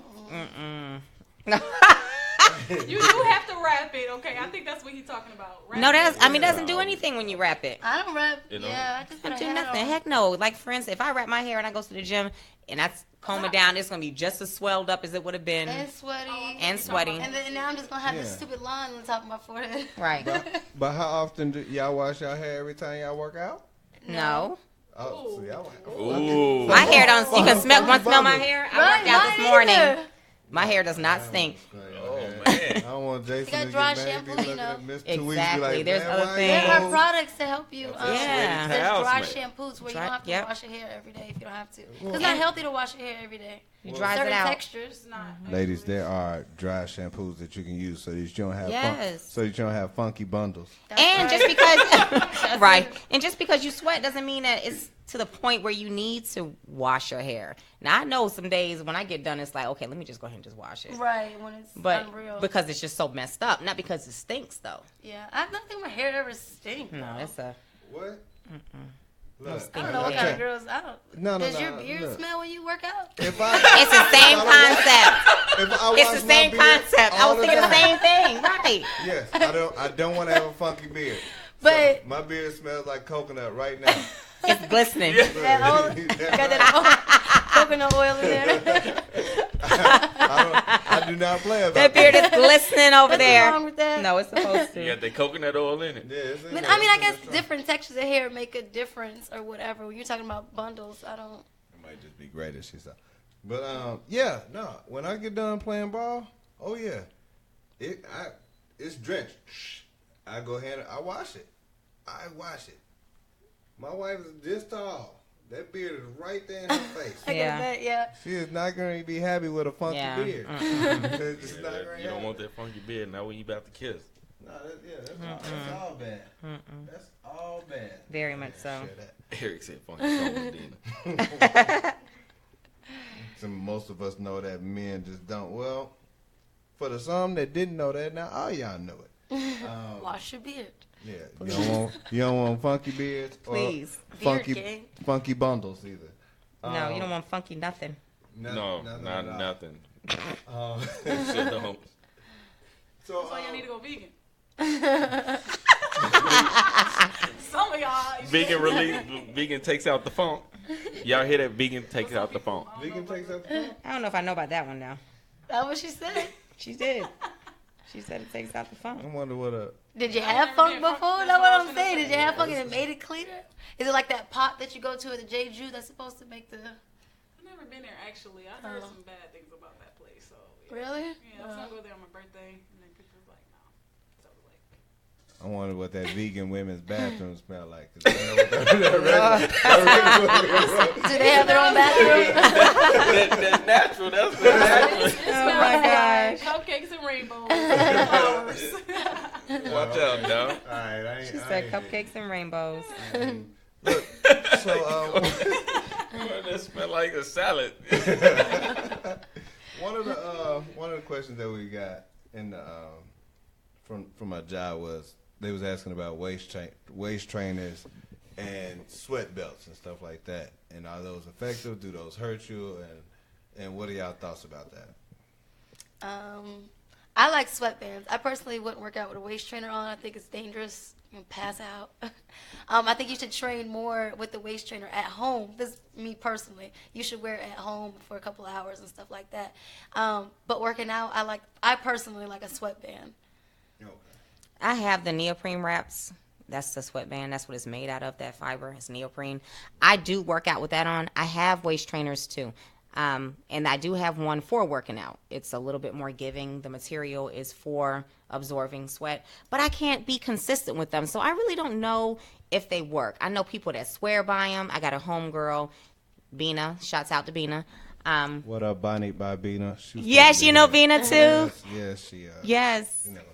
You do have to wrap it, okay? I think that's what he's talking about. Wrap No, it. it doesn't do anything when you wrap it. I don't rap. You know? Yeah, I just put Don't a do hat nothing. on. Heck no. Like, for instance, if I wrap my hair and I go to the gym and I comb it down, it's going to be just as swelled up as it would have been. And sweaty. And sweaty. And then now I'm just gonna have this Yeah. stupid line on the top of my forehead. Right. But how often do y'all wash y'all hair every time y'all work out? No. Oh, so y'all. Ooh. My hair don't. You can smell. Want to smell my hair? I worked out mine this morning. either. My hair does not stink. Oh, man. I don't want Jason got to dry get mad. shampoo, Be you looking know. at Miss 2 weeks, be Exactly. like, There's man, other why things. There you are products to help you. Yeah. There's House dry mate. shampoos where you Dry- don't have to yep. wash your hair every day if you don't have to. It's not healthy to wash your hair every day. You dries Certain it out. textures. It's not. Ladies, there are dry shampoos that you can use so that you don't have Yes. so that you don't have funky bundles. That's And right. just because, right, and just because you sweat doesn't mean that it's to the point where you need to wash your hair. Now I know some days when I get done, it's like, okay, let me just go ahead and just wash it. Right, when it's But unreal. because it's just so messed up, not because it stinks though. Yeah, I don't think my hair ever stinks. No, it's a. What? Look, I don't know what kind of girls. I don't. No, Does your beard look. smell when you work out? If I, It's the same concept. if I It's wash the my same beard concept. I all was thinking the time- same thing. Right. Yes, I don't want to have a funky beard. But So, my beard smells like coconut right now. It's glistening. that old, got that old coconut oil in there. I do not play about That beard is glistening over What's there. wrong with that? No, it's supposed You to. got that coconut oil in it. Yeah, it's in But there. I mean, I It's in guess the trunk. different textures of hair make a difference or whatever. When you're talking about bundles, I don't. It might just be great as she said. But yeah, no. When I get done playing ball, oh yeah, it's drenched. I go ahead and I wash it. My wife is this tall. That beard is right there in her face. I can bet, yeah. She is not going to be happy with a funky beard. It's just not gonna You don't happen. want that funky beard now when you about to kiss. No, that's all bad. That's all bad. Very much so. Eric said funky soul, Dina. Most of us know that men just don't. Well, for the some that didn't know that, now all y'all know it. Wash your beard. Yeah, you don't want funky beards or Please. funky bundles either. No, you don't want funky nothing. No, nothing not at all. nothing. Shit don't. So That's why y'all need to go vegan. Some of y'all. Vegan takes out the funk. Y'all hear that? Vegan takes out the funk. vegan takes up the I don't know if I know about that one now. That's what she said. She did. She said it takes out the I funk. wonder what a. Did you have never funk did before? funk. That's what That's I'm what I was saying. gonna Did you say. have funk and it made it cleaner? Is it like that pot that you go to at the Jeju that's supposed to make the... I've never been there actually. I heard some bad things about that place. So yeah. Really? Yeah, I was gonna go there on my birthday, and then people was like, no. So I was like, I wonder what that vegan women's bathroom smell like. 'Cause I know what that Do they have their own bathroom? That's natural. That's natural. Oh my gosh. cupcakes and rainbows and flowers. Watch out now. All right, She said cupcakes and rainbows. Look, so That smell like a salad. one of the questions that we got in the from our job was they was asking about waist trainers and sweat belts and stuff like that. And are those effective? Do those hurt you? And what are y'all thoughts about that? I like sweatbands. I personally wouldn't work out with a waist trainer on. I think it's dangerous. You can pass out. I think you should train more with the waist trainer at home. This is me personally. You should wear it at home for a couple of hours and stuff like that. But working out, I personally like a sweatband. Okay. I have the neoprene wraps. That's the sweatband. That's what it's made out of, that fiber. It's neoprene. I do work out with that on. I have waist trainers too. And I do have one for working out. It's a little bit more giving. The material is for absorbing sweat. But I can't be consistent with them. So I really don't know if they work. I know people that swear by them. I got a homegirl, Bina. Shouts out to Bina. What up, Bonnie by Bina? Yes, you know Bina too? Yes, she Yes. You know what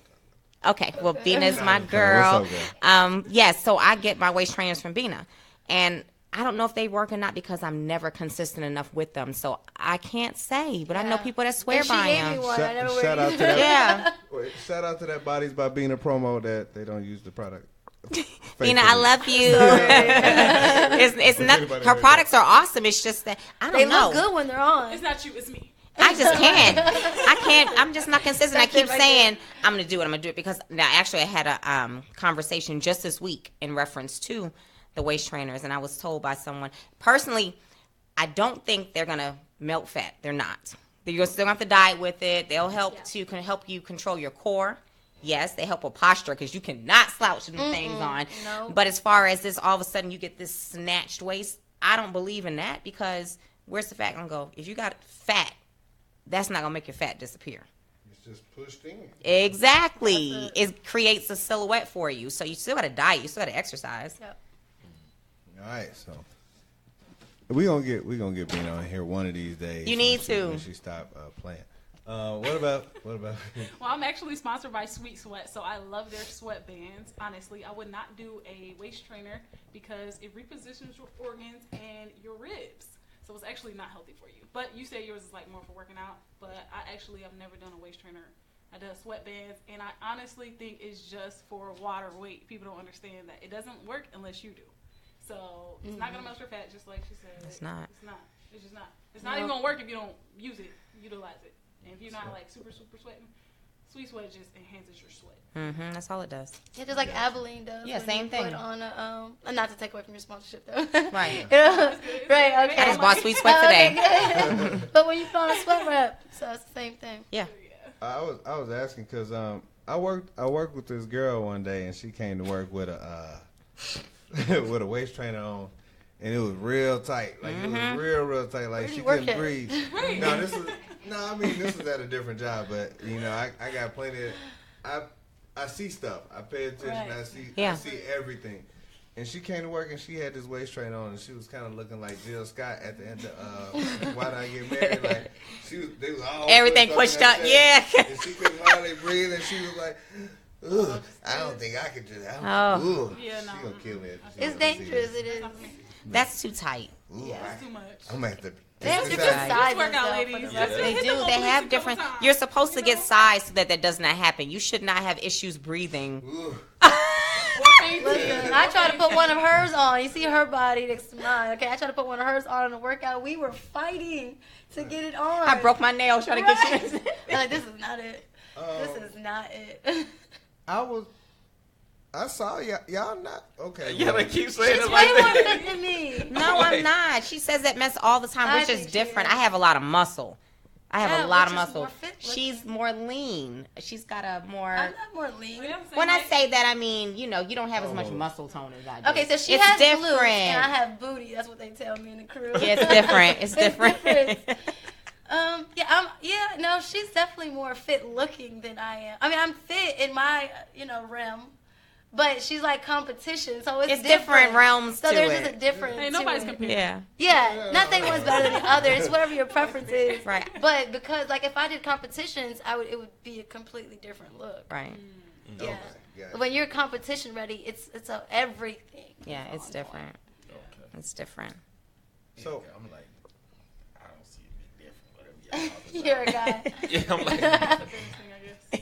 Okay, well, Bina's my girl. What's up, Yes, so I get my waist trainers from Bina. And I don't know if they work or not because I'm never consistent enough with them. So I can't say, but I know people that swear And she by gave me them. one. I never Shout wear out it. to that. Yeah. Wait, shout out to that Bodies by Bina promo that they don't use the product. Bina, I love you. it's not, her products are awesome. It's just that I They don't know. look good when they're on. It's not you, it's me. I just can't. I'm just not consistent. I keep saying I'm going to do it. Because now actually I had a conversation just this week in reference to the waist trainers, and I was told by someone personally, I don't think they're going to melt fat. They're not. You're still going to have to diet with it. They'll help help you control your core. Yes, they help with posture because you cannot slouch them things on. No. But as far as this, all of a sudden you get this snatched waist, I don't believe in that because where's the fat going to go? If you got fat, that's not going to make your fat disappear. It's just pushed in. Exactly. It creates a silhouette for you. So you still got to diet. You still got to exercise. Yep. All right, so we gonna get Bina on here one of these days. You need to. when she stop playing. What about? Well, I'm actually sponsored by Sweet Sweat, so I love their sweatbands. Honestly, I would not do a waist trainer because it repositions your organs and your ribs. So it's actually not healthy for you. But you say yours is like more for working out. But I actually have never done a waist trainer. I do sweatbands, and I honestly think it's just for water weight. People don't understand that it doesn't work unless you do. So it's not gonna melt your fat, just like she said. It's not. It's not. It's just not. It's not even gonna work if you don't use it, utilize it. And if you're not like super sweating, Sweet Sweat just enhances your sweat. Mm-hmm. That's all it does. Yeah, just like Abilene does. Yeah, when same you thing. Put on a, not to take away from your sponsorship though. Right. Right. Okay. I just bought Sweet Sweat today. Okay, good. But when you put on a sweat wrap, so it's the same thing. Yeah. I was asking because I worked with this girl one day and she came to work with a with a waist trainer on. And it was real tight. Like, it was real tight. Like, she couldn't breathe. No, this was at a different job. But, you know, I got plenty of... I see stuff. I pay attention. Right. I see everything. And she came to work and she had this waist trainer on and she was kind of looking like Jill Scott at the end of Why Did I Get Married? Like they was all Everything pushed up, yeah. And she couldn't hardly breathe and she was like, ugh, I don't think I could do that. Ugh. Yeah, no. She gonna kill me. It's dangerous. It is. That's too tight. Ooh, That's too much. I'm at the. They have different Right. sizes. Work out, though, ladies. for the rest of They it. do. They have different. You're supposed to get size so that does not happen. You should not have issues breathing. Listen, I tried to put one of hers on. You see her body next to mine. Okay, I tried to put one of hers on in a workout. We were fighting to get it on. I broke my nail trying to get you. I'm like, this is not it. This is not it. I saw y'all not okay. Yeah, they keep saying She's it way like more that. fit than me. No, I'm not. She says that mess all the time, I which is think she different. is. I have a lot of muscle. I have Yeah, a lot of which is muscle. more fit looking. She's more lean. She's got a more. I'm not more lean. When I say that, I mean, you don't have as much muscle tone as I do. Okay, so she it's has different. glutes and I have booty. That's what they tell me in the crew. Yeah, it's different. It's different. No, she's definitely more fit looking than I am. I mean, I'm fit in my, realm, but she's like competition, so it's different realms So to there's it. just a difference. Hey, to nobody's it. comparing. Yeah. Yeah, nothing one's better than the other. It's whatever your preference is. Right. But because, like, if I did competitions, it would be a completely different look. Right. Yeah. Okay, When you're competition ready, it's a everything. Yeah, it's different. It's different. So I'm like, I don't see it being different. Whatever y'all talking You're a guy. Yeah, I'm like,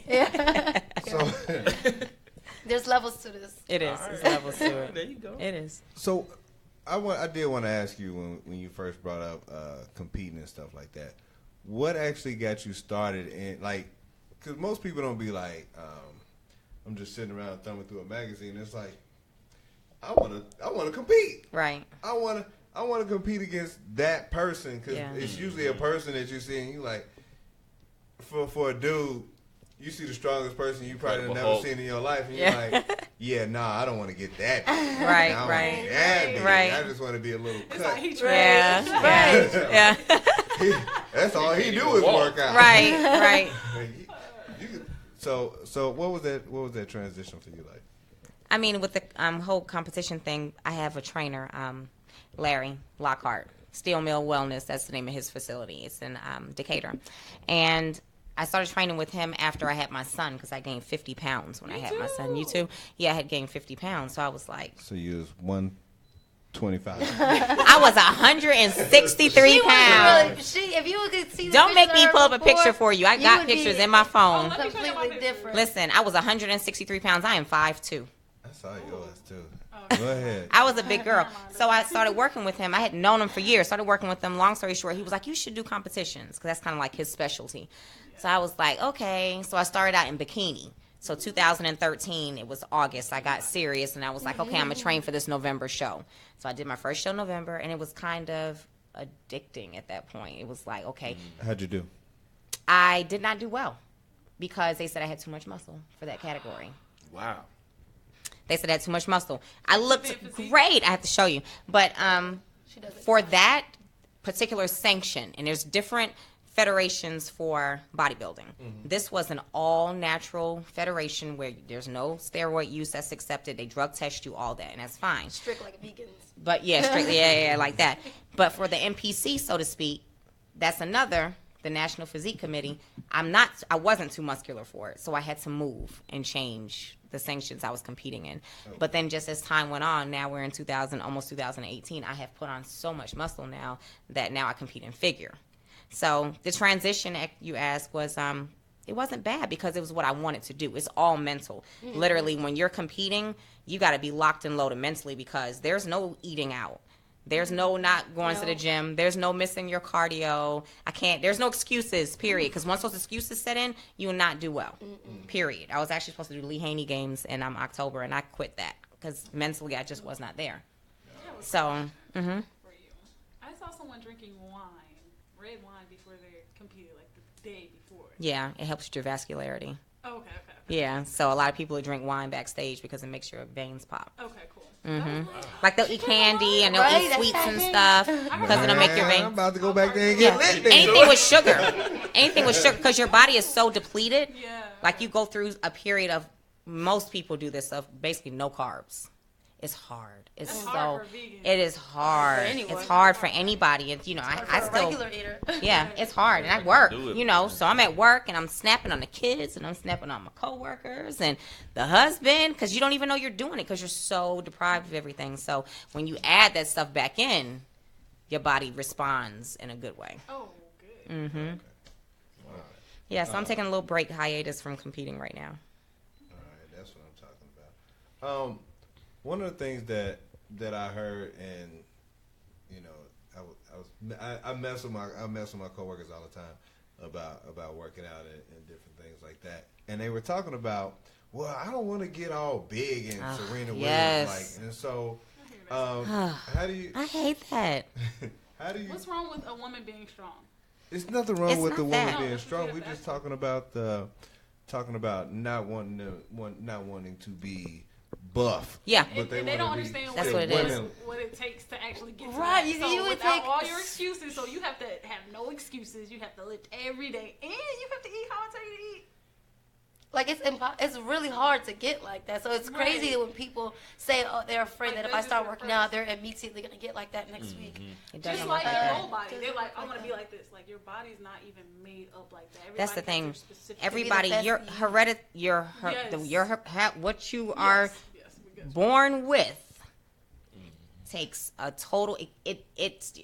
Yeah. so There's levels to this. It is. It's levels to it. there you go. It is. So, I did want to ask you when you first brought up competing and stuff like that. What actually got you started in because most people don't be like, I'm just sitting around thumbing through a magazine. It's like, I want to compete. Right. I want to compete against that person because Yeah. it's usually a person that you see and you like. For a dude, you see the strongest person you probably have never Hulk. seen in your life, and you're like, yeah, nah, I don't want to get that. big. Right, I don't right. want that big. Right. I just want to be a little It's like cut. he Yeah. trained. Yeah. Yeah. That's all he do is work out. Right. Right. So what was that transition for you like? I mean, with the whole competition thing, I have a trainer, Larry Lockhart, Steel Mill Wellness. That's the name of his facility. It's in Decatur. And I started training with him after I had my son because I gained 50 pounds when I had my son. You too? Yeah, I had gained 50 pounds. So I was like... So you was 125. I was 163 pounds. If you could see the Don't make picture me of pull her up a before, picture for you. I you got would be pictures in my phone. Completely different. Listen, I was 163 pounds. I am 5'2". I saw yours too. Go ahead. I was a big girl. So I started working with him. I had known him for years. Started working with him. Long story short, he was like, you should do competitions because that's kind of like his specialty. So I was like, okay. So I started out in bikini. So 2013, it was August. I got serious and I was like, okay, I'm going to train for this November show. So I did my first show in November and it was kind of addicting at that point. It was like, okay. How'd you do? I did not do well because they said I had too much muscle for that category. Wow. They said I had too much muscle. I looked great. I have to show you. But for that particular sanction, and there's different federations for bodybuilding. Mm-hmm. This was an all-natural federation where there's no steroid use that's accepted. They drug test you, all that, and that's fine. Strict like vegans. But yeah, strictly, yeah, like that. But for the NPC, so to speak, that's another, the National Physique Committee. I wasn't too muscular for it, so I had to move and change the sanctions I was competing in. But then just as time went on, now we're in almost 2018, I have put on so much muscle now that now I compete in figure. So the transition you asked was, it wasn't bad because it was what I wanted to do. It's all mental. Mm-hmm. Literally, when you're competing, you got to be locked and loaded mentally because there's no eating out. There's no not going to the gym. There's no missing your cardio. There's no excuses, period. Because once those excuses set in, you will not do well, period. I was actually supposed to do Lee Haney games in October, and I quit that because mentally I just was not there. So, For you. I saw someone drinking red wine before they competed, like the day before. yeah, it helps with your vascularity. Oh, okay. Yeah, so a lot of people drink wine backstage because it makes your veins pop. Okay, cool. Like they'll eat candy and they'll eat sweets and stuff because it'll make your I'm veins. about to go back there and get lit. then. Anything with sugar, because your body is so depleted. Yeah. Like you go through a period of, most people do this, of basically no carbs. It's hard. It's That's so. hard for a vegan. It is hard. anyone. It's hard for anybody. And, you know, I For a still. regular eater. Yeah, it's hard, and I work, do it, you know, man. so I'm at work, and I'm snapping on the kids, and I'm snapping on my coworkers, and the husband, because you don't even know you're doing it, because you're so deprived of everything. So when you add that stuff back in, your body responds in a good way. Oh, good. Mm-hmm. Yeah, so I'm taking a little break hiatus from competing right now. All right, that's what I'm talking about. One of the things that I heard, and you know, I mess with my coworkers all the time about working out and different things like that, and they were talking about, well, I don't want to get all big and Serena yes. Williams like, and so how do you? I hate that. How do you? What's wrong with a woman being strong? There's nothing wrong It's with not the woman that. being No, strong. yeah, We're just talking about not wanting to be buff. Yeah. But And they don't understand That's what it is. what it takes to actually get to Right, that. you would without take- all your excuses, so you have to have no excuses. You have to lift every day, and you have to eat how I tell you to eat. Like it's really hard to get like that. So it's crazy Right. when people say, "Oh, they're afraid Like, that if they I just start get working first. out, they're immediately gonna get like that next week." It Just doesn't like work your like whole that. body, they're like, "I Like want to be that. like this." Like your body's not even made up like that. That's the Everybody has thing. their specific- Everybody, best your you. Yes. what you Yes, are yes, we got you. born with takes a total. It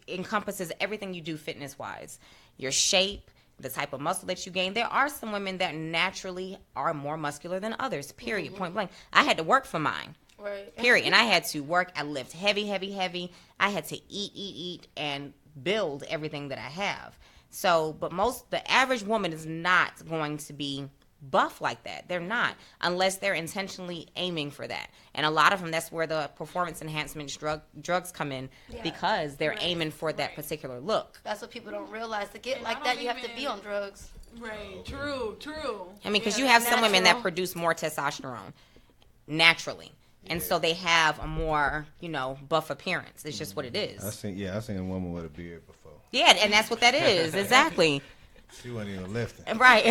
encompasses everything you do fitness wise, your shape, the type of muscle that you gain. There are some women that naturally are more muscular than others. Period. Point blank. I had to work for mine. Right. Period. And I had to work. I lift heavy. I had to eat, and build everything that I have. So, but the average woman is not going to be buff like that. They're not, unless they're intentionally aiming for that. And a lot of them, that's where the performance enhancement drugs come in, because they're aiming for that particular look. That's what people don't realize. To get And like I that, don't you have to be even- on drugs. Right. True. I mean, because Yeah, you have some women that natural. produce more testosterone naturally. And so they have a more, buff appearance. It's just what it is. I seen a woman with a beard before. Yeah, and that's what that is. Exactly. She wasn't even lifting. Right.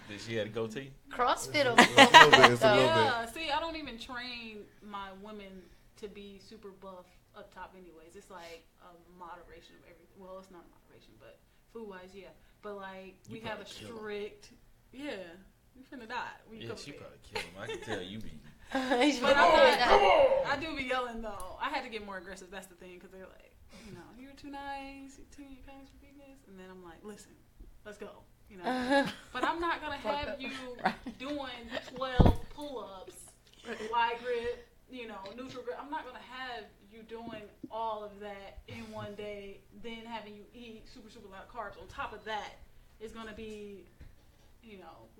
Did she have a goatee? CrossFit. It's a little bit. Yeah. See, I don't even train my women to be super buff up top. Anyways, it's like a moderation of everything. Well, it's not a moderation, but food wise, yeah. But like we have a probably kill 'em. strict. Yeah, we finna die. We Yeah, come she back. probably killed him. I can tell you be. But I do be yelling though. I had to get more aggressive. That's the thing, because they're like, you're too nice. You're too kindness for bigness. And then I'm like, listen, let's go. But I'm not gonna have you doing 12 pull-ups, wide grip, neutral grip. I'm not gonna have you doing all of that in one day, then having you eat super lot of carbs. On top of that, it's gonna be,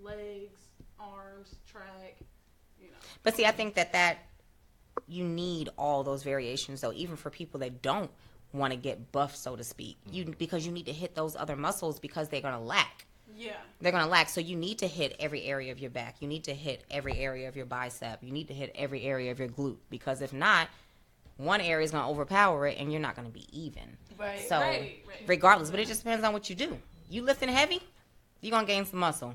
legs, arms, track. But see, I think that you need all those variations, though, even for people that don't want to get buff, so to speak. Because you need to hit those other muscles, because they're going to lack. Yeah. They're going to lack. So you need to hit every area of your back. You need to hit every area of your bicep. You need to hit every area of your glute. Because if not, one area is going to overpower it, and you're not going to be even. Right. So Right. regardless, but it just depends on what you do. You lifting heavy, you're going to gain some muscle.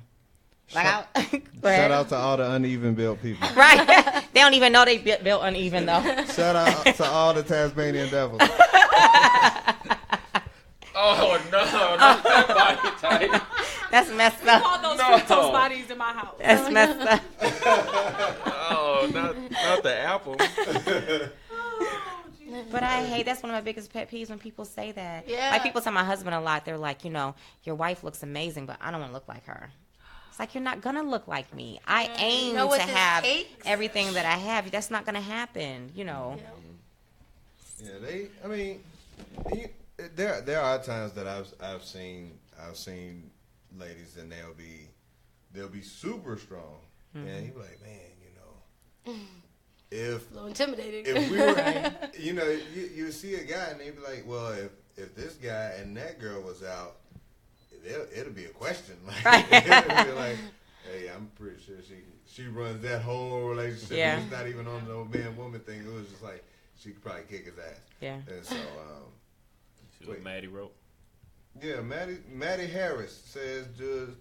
Like Shout out to all the uneven built people. Right. They don't even know they built uneven, though. Shout out to all the Tasmanian devils. Oh no, not that body type. That's messed We up. call those No. fructose bodies in my house. That's messed up. Oh, not the apple. But I hate, that's one of my biggest pet peeves when people say that. Yeah. Like, people tell my husband a lot, they're like, your wife looks amazing, but I don't want to look like her. It's like, you're not going to look like me. I aim know what to this have takes? everything that I have. That's not going to happen, Yeah, there are times that I've seen ladies, and they'll be super strong, and you be like, man, if A little intimidating. if we were, you see a guy and they be like, well, if this guy and that girl was out, it'll be a question. Like, Right. it'll be like, hey, I'm pretty sure she runs that whole relationship. Yeah. It's not even on the man-woman thing. It was just like, she could probably kick his ass. Yeah. And so, See what Maddie wrote. yeah, Maddie Harris says,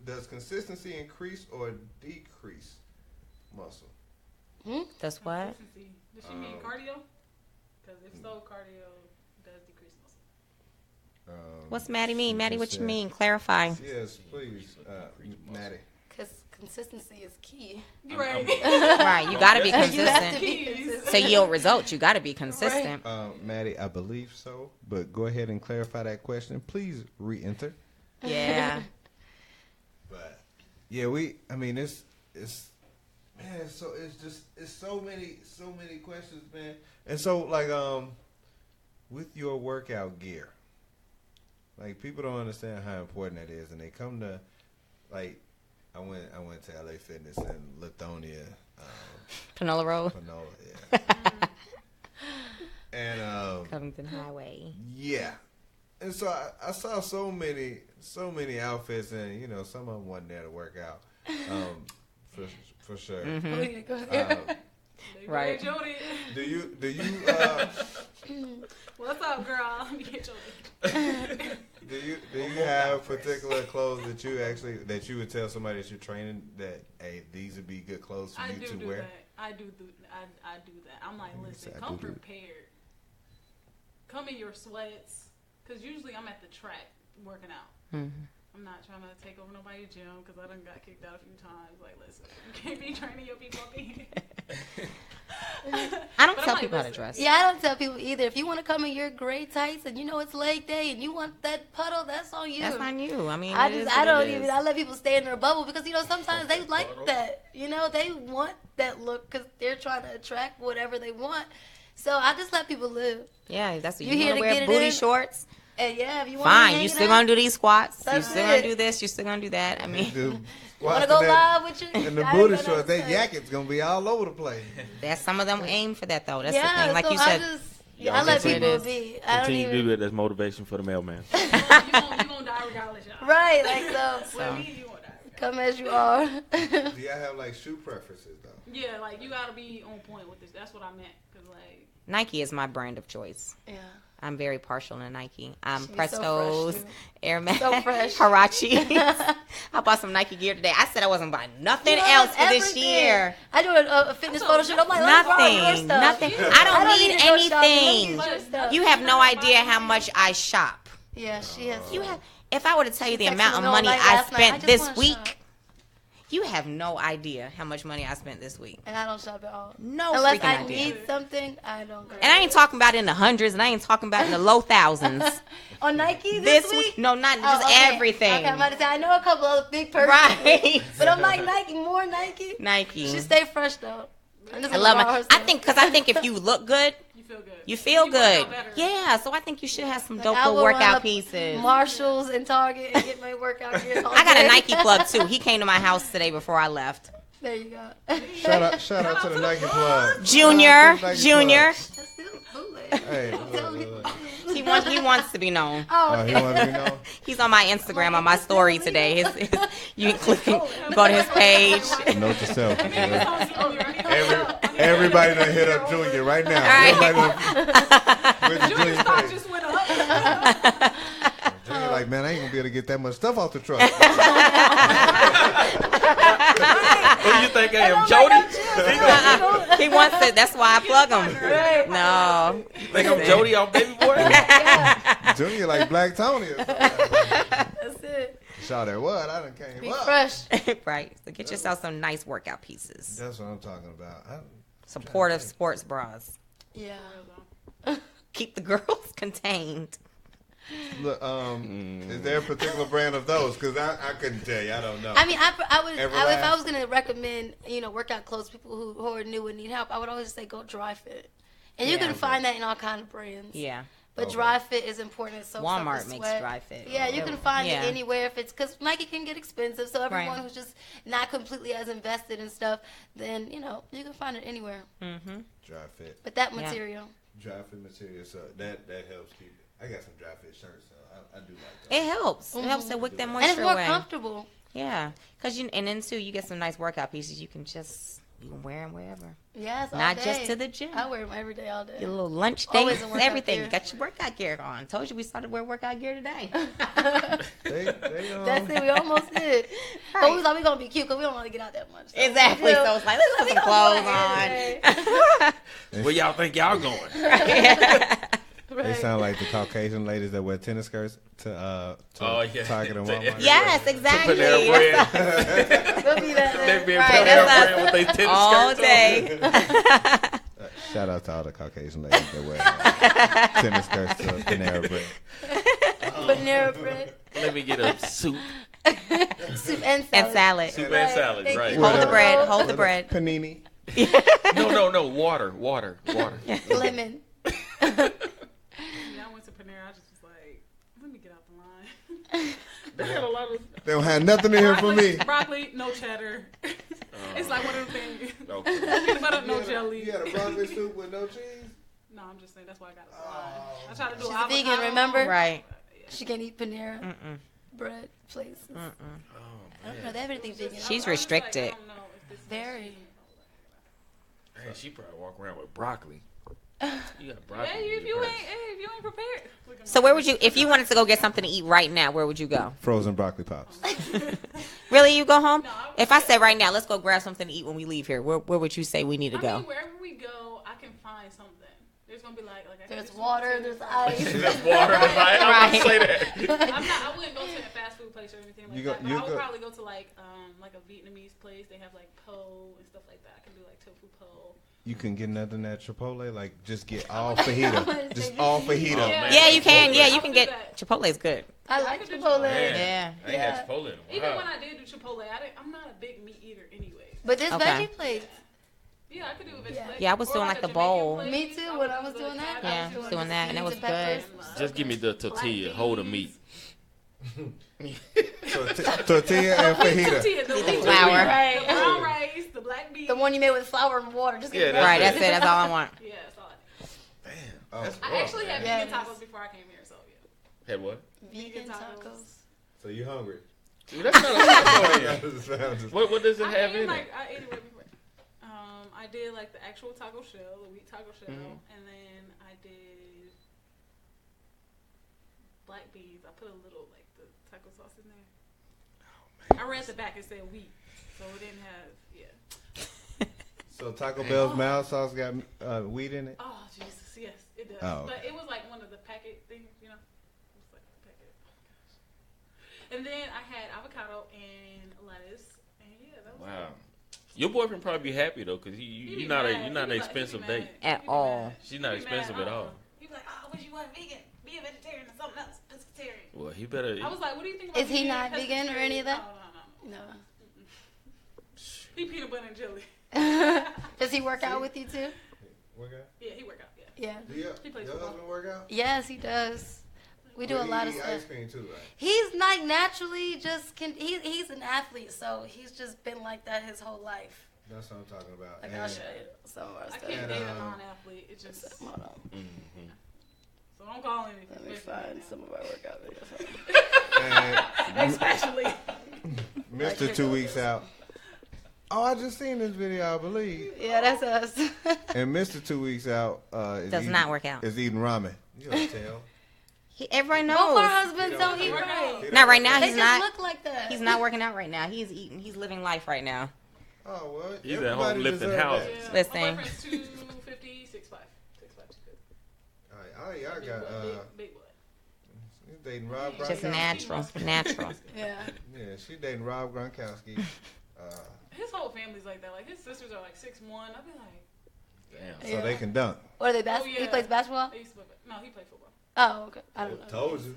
does consistency increase or decrease muscle? Does what? Consistency. Does she mean cardio? Because if so, cardio does decrease muscle. What's Maddie mean? Maddie, what you said- mean? Clarify. Yes, please, Maddie. Because consistency is key. You right. Right, you got to be You have to consistent. be consistent. To yield results, you got to be consistent. Maddie, I believe so, but go ahead and clarify that question. Please re-enter. Yeah. But yeah, it's man, so it's so many questions, man. And so like with your workout gear, like people don't understand how important that is, and they come to like I went to LA Fitness in Lithonia, Panola Road. Panola, yeah. And Covington Highway. yeah. And so I saw so many outfits, and some of them wasn't there to work out, for sure. Oh, yeah, go ahead. Right. Jody. Do you What's up, girl? Let me get Jody. do you have particular clothes that you would tell somebody that you're training that hey, these would be good clothes for you to wear? That. I do that. I'm like, listen, come prepared. Come in your sweats. Because usually I'm at the track working out. Mm-hmm. I'm not trying to take over nobody's gym because I done got kicked out a few times. Like, listen, you can't be training your people up in here. I don't But tell I'm people how to listen. dress. Yeah, I don't tell people either. If you want to come in your gray tights and it's leg day and you want that puddle, that's on you. That's on you. I mean, I it is just what I don't it even is. I let people stay in their bubble because sometimes they like that. They want that look because they're trying to attract whatever they want. So I just let people live. Yeah, that's what You you here want to to wear get it booty in? shorts. And yeah, if you want Fine, you still gonna do these squats. You That's still gonna it. do this. You still gonna do that. I mean, want to go live with you? And the I ain't booty got shorts, nothing that to say. jacket's gonna be all over the place. that's some of them aim for that though. That's Yeah, the thing. Like so you said, I let continue people to- be. I don't Continue to even. do that. That's motivation for the mailman. you gonna die regardless, y'all. Right, like so. With me, you gonna die regardless. Come as you are. Do y'all have like shoe preferences though? Yeah, like you gotta be on point with this. That's what I meant. Cause like, Nike is my brand of choice. Yeah. I'm very partial to Nike. She be so Prestos, fresh, too. Air Max, So fresh. Huarache. I bought some Nike gear today. I said I wasn't buying nothing else for this Everything. year. I do a fitness photo shoot. I'm like, let's borrow your Nothing. stuff. Nothing. I don't need even go shopping. Let me anything. get your stuff. You have no idea how much I shop. Yeah, she has. You have. If I were to tell you the texted amount me of all money night I last night. I spent just this wanna week, shop. you have no idea how much money I spent this week. And I don't shop at all. No Unless freaking I idea. need something, I don't go. And I ain't talking about in the hundreds, and I ain't talking about in the low thousands. On Nike this week? No, not Oh, just okay. everything. Okay, I'm about to say I know a couple of big purses. Right. But I'm like Nike, more Nike. Nike. She stay fresh though. I I love my. I think if you look good, you feel good. you feel You work good. out better. Yeah, so I think you should have some Like, dope I little will run workout up pieces. Marshalls and Target and get my workout gear. I got a Nike plug too. He came to my house today before I left. There you go. Shout out to the Nike plug. Junior, Shout out to the Nike Junior. That's still bootleg. Hey, Tell me. He wants to be known. Oh, he wants to be known. He's on my Instagram on my story today. You can click, go to his page. Note to self. Every, Everybody done hit up Junior right now. right. Everybody done with the Junior Junior stock page. just went up. Junior like, man, I ain't gonna be able to get that much stuff off the truck. Who do you think I am, Jody? He wants it. That's why I plug him. Right. No. Think I'm Jody off Baby Boy? Junior like Black Tony. Or something. That's it. Shout at what? I done came Be up. fresh. Right. So get yourself some nice workout pieces. That's what I'm talking about. Supportive sports bras. Yeah. Keep the girls contained. Look, is there a particular brand of those? Because I couldn't tell you. I don't know. I mean, I would if I Everlast? was gonna recommend workout clothes to people who are new and need help, I would always say go Dry Fit, and you Yeah. can find that in all kind of brands. Yeah. But Okay. Dry Fit is important. It soaks up Walmart the makes sweat. Dry Fit. Yeah, you can find Yeah. it anywhere if it's because Nike can get expensive. So everyone Right. who's just not completely as invested in stuff, then you can find it anywhere. Mm-hmm. Dry fit. But that Yeah. material, Dry fit material. So that helps keep it. I got some dry fit shirts, so I do like that. It helps. It helps to wick that and it's moisture more away. comfortable. Yeah, and then too, you get some nice workout pieces. You can just You can wear them wherever. Yes, all Not day. just to the gym. I wear them every day, all day. Your little lunch Always dates, in workout everything. gear. You got your workout gear on. Told you we started wearing workout gear today. That's it. We almost did. But we was like, we gonna be cute because we don't want to get out that much. So Exactly. So it's like, let's put some clothes on. Where y'all think y'all going? They sound like the Caucasian ladies that wear tennis skirts to Target and Walmart. Yes, exactly. Panera Bread. We'll be that They be in Right, Panera that's Bread with their tennis all skirts day. Shout out to all the Caucasian ladies that wear tennis skirts to Panera Bread. Panera bread, on. Let me get a soup. soup and salad. And salad. Soup Right. and salad, Thank right. you. Hold the With bread. Hold the bread. Panini. No, water. Lemon. Yeah, I went to Panera. I just was like, let me get out the line. They had a lot of. They don't have nothing in here for me. Broccoli, no cheddar. It's like one of them things. Okay. Peanut butter, no jelly. You had a broccoli soup with no cheese? No, I'm just saying that's why I got it. I try to do She's avocado. vegan, remember? Right. She can't eat Panera bread places. I don't know. They have anything vegan. She's restricted. I don't know if this is Very. Hey, she probably walk around with broccoli. You got broccoli. Hey, if you ain't prepared. So where would you, if you wanted to go get something to eat right now, where would you go? Frozen broccoli pops. Really, you go home? If I said right now, let's go grab something to eat when we leave here, where would you say we need to I go? mean, wherever we go, I can find something. There's gonna be like There's water, there's ice. There's water. Right? I'm gonna say that. I wouldn't go to a fast food place or anything like that. But I would probably go to like a Vietnamese place. They have like po and stuff like that. I can do like tofu po. You can get nothing at Chipotle, like just get all fajita. Just all fajita. man. Yeah, you can. Yeah, you I can would get, do that. Chipotle's good. I like Chipotle. Yeah. I ain't had Chipotle in a Even while. when I did do Chipotle, I'm not a big meat eater anyway. But this Okay. veggie plates. Yeah, I could do a vegetable. Yeah, I was Or doing, like like, a the bowl. Jamaican Me place. too, I when would I was do doing the that. carrots. Yeah, I was doing that, and it was Beans and good. peppers. Just give me the tortilla. Hold the meat. Tortilla and fajita. Tortilla, the Flour. the brown rice, the black beans. The one you made with flour and water. Just Yeah, get that's Right, it. that's it. That's all I want. Yeah, that's all I need. Damn. That's I rough, actually had man. vegan tacos before I came here, so yeah. Had what? vegan tacos. So you hungry? Dude, that's not a taco. What does it I have ate in like it? I ate it right before. I did like the actual taco shell, the wheat taco shell, Mm-hmm. and then I did black beans. I put a little like the taco sauce in there. I read the back. It said wheat, so it didn't have So Taco Bell's mild sauce got wheat in it? Oh Jesus, yes, it does. Oh, okay. But it was like one of the packet things, you know. It was like a packet. Oh my gosh. And then I had avocado and lettuce, and yeah, that was Wow. Your boyfriend probably be happy though, cause you're not an expensive date. At all. She's not expensive at all. He was like, oh, I wish you weren't vegan. Be a vegetarian or something else. Pescatarian. Well, he better. I was like, what do you think about Is he vegan, not vegan or any of that? No. No. He peanut butter and jelly. Does he work out with you too? Work out? Yeah, he work out, yeah. Yeah. Yeah. He plays Your football. husband work out? Yes, he does. We do a lot of He eat stuff. ice cream too, right? He's like naturally just he's an athlete, so he's just been like that his whole life. That's what I'm talking about. Like And I'll show you some of our I stuff. can't And, date a non-athlete. It's just, so Hold on. don't call anything. Let me find some of our workout videos. and Especially. Mr. 2 weeks out. Oh, I just seen this video, I believe. Yeah, that's us. And Mr. 2 weeks out Does not work out. Is eating ramen. You don't tell. Everybody Both our knows. husbands don't eat right. Not right now. They He's just not. look like that. He's not working out right now. He's eating. He's living life right now. Oh, well. He's at everybody home lifting deserve houses. that. Yeah, Listen. my boyfriend's 250, 6'5". 6'5", 250. All right, y'all got, Big boy. he's dating Rob Gronkowski. Just natural. Natural. Yeah. Yeah, she dating Rob Gronkowski. His whole family's like that. Like, his sisters are like 6'1". I'd be like, Damn. So Yeah. they can dunk. What are they? Oh, He yeah. plays basketball. I used to play. No, he played football. Oh, okay. I don't know. Told you.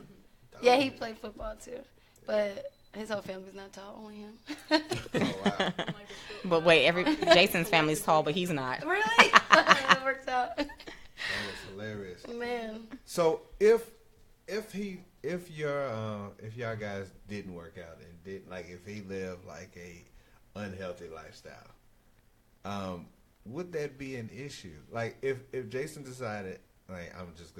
Yeah, he played football too, but his whole family's not tall. Only him. Oh, wow. I'm like, this shit. But wait, Jason's family's tall, but he's not. Really? That works out. That was hilarious. Man. So if y'all guys didn't work out and didn't, like, if he lived like a unhealthy lifestyle, would that be an issue? Like if Jason decided, like, I'm just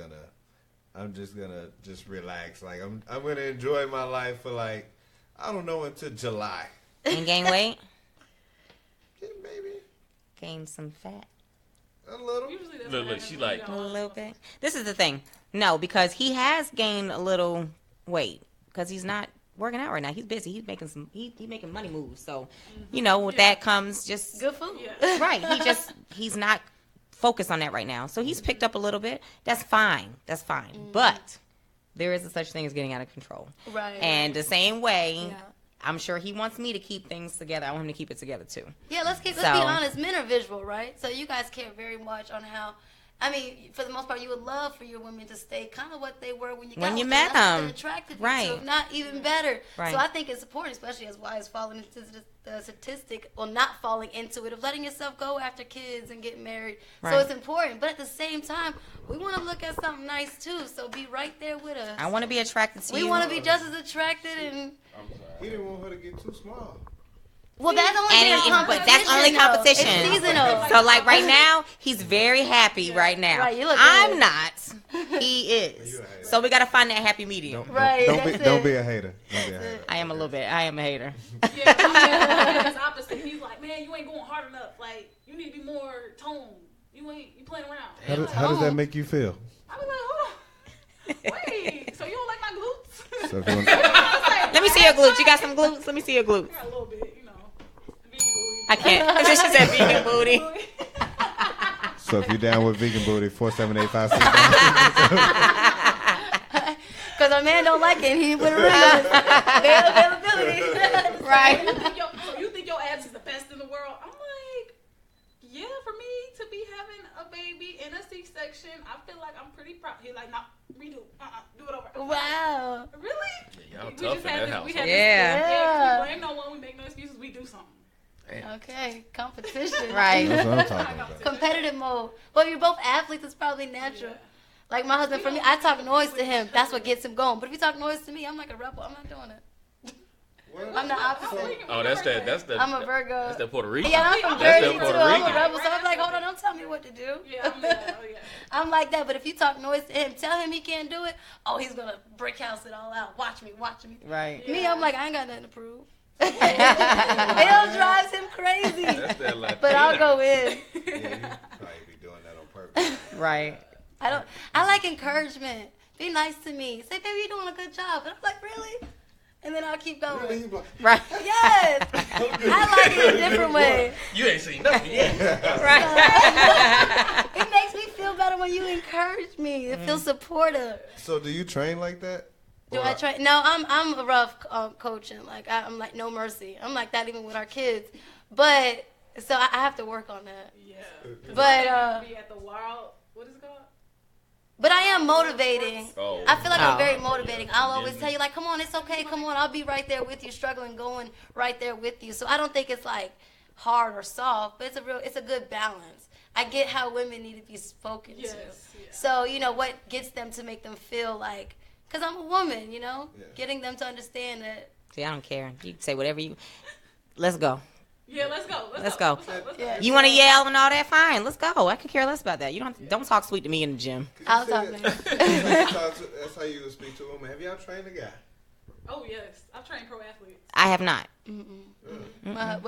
gonna just relax, like I'm gonna enjoy my life for, like, I don't know, until July. And gain weight. Yeah, maybe. gained some fat. A little. Usually that's Look, what she happens like- when A you don't little lose bit. This is the thing. No, because he has gained a little weight because he's not working out right now. He's busy. He's making he's making money moves. So, with that comes just Good food. Yeah. right. He's not focused on that right now. So he's picked up a little bit. That's fine. But there is a such thing as getting out of control. Right. And the same way, Yeah. I'm sure he wants me to keep things together. I want him to keep it together too. Yeah, let's be So- honest. Men are visual, right? So you guys care very much on how. I mean, for the most part, you would love for your women to stay kind of what they were when you When got you with met That's what them. they attracted you Right. to, if not even better. Right. So I think it's important, especially as wives falling into the statistic or not falling into it of letting yourself go after kids and get married. So Right. it's important, but at the same time, we want to look at something nice too. So be right there with us. I want to be attracted to We you. want to be just as attracted and. He didn't want her to get too small. Well, that's only But that's only competition. It's seasonal. So like right now, he's very happy right now. Right, you look I'm good. not. He is. So we gotta find that happy medium. Right, Don't that's don't it. be a hater. Don't be a hater. I am a little bit. I am a hater. Yeah, it's opposite. He's like, man, you ain't going hard enough. Like, you need to be more toned. You playing around. How does that make you feel? I was like, hold on. Wait, so you don't like my glutes? So if you want, Let me see your glutes. You got some glutes? Let me see your glutes. I got a little bit, vegan booty. I can't. She said vegan booty. so if you're down with vegan booty, 47856. Because a man don't like it, and he put it around. Availability. Right. So you think your abs is the best in the world? I'm like, yeah, for me to be having a baby in a C-section, I feel like I'm pretty proud. He's like, nah, redo. Do it over. Wow. Really? Yeah, y'all We tough just in had that this- house. we had Yeah. this- Yeah. We blame no one. We make no excuses. We do something. Okay, competition. Right. That's what I'm talking about. Competitive mode. Well, if you're both athletes, it's probably natural. Like my husband, for me, I talk noise to him. That's what gets him going. But if you talk noise to me, I'm like a rebel. I'm not doing it. I'm the opposite. Oh, that's the. I'm a Virgo. That's that Puerto Rican. Yeah, I'm from That's Jersey that too. Puerto I'm a Rican. rebel, so I'm like, hold on, don't tell me what to do. Yeah, I'm that. Oh, yeah. I'm like that, but if you talk noise to him, tell him he can't do it. Oh, he's gonna brick house it all out. Watch me. Right. Me, I'm like, I ain't got nothing to prove. It drives him crazy. That's that Latina. But I'll go in. Yeah, you probably be doing that on purpose. Right. I like encouragement. Be nice to me. Say, baby, you're doing a good job. And I'm like, really? And then I'll keep going. Right. Yes. I like it in a different way. You ain't seen nothing yet. Right. It makes me feel better when you encourage me. It feels supportive. So do you train like that? Do I try? No, I'm a rough coaching. Like I'm like no mercy. I'm like that even with our kids. But so I have to work on that. Yeah. But Be at the wild. What is it called? but I am motivating. Oh. I feel like I'm Oh. very motivating. I'll always tell you like, come on, it's okay, come on. I'll be right there with you, struggling, going right there with you. So I don't think it's like hard or soft, but it's a good balance. I get how women need to be spoken Yes. to. Yeah. So what gets them to make them feel like, because I'm a woman, Yeah. getting them to understand that. See, I don't care. You can say whatever you. Let's go. Yeah, let's go. Let's go. Let's Yeah. You want to yell and all that? Fine. Let's go. I could care less about that. You don't talk sweet to me in the gym. I'll talk to him. That's how you would speak to a woman. Have y'all trained a guy? Oh yes, I've trained pro athletes, I have not.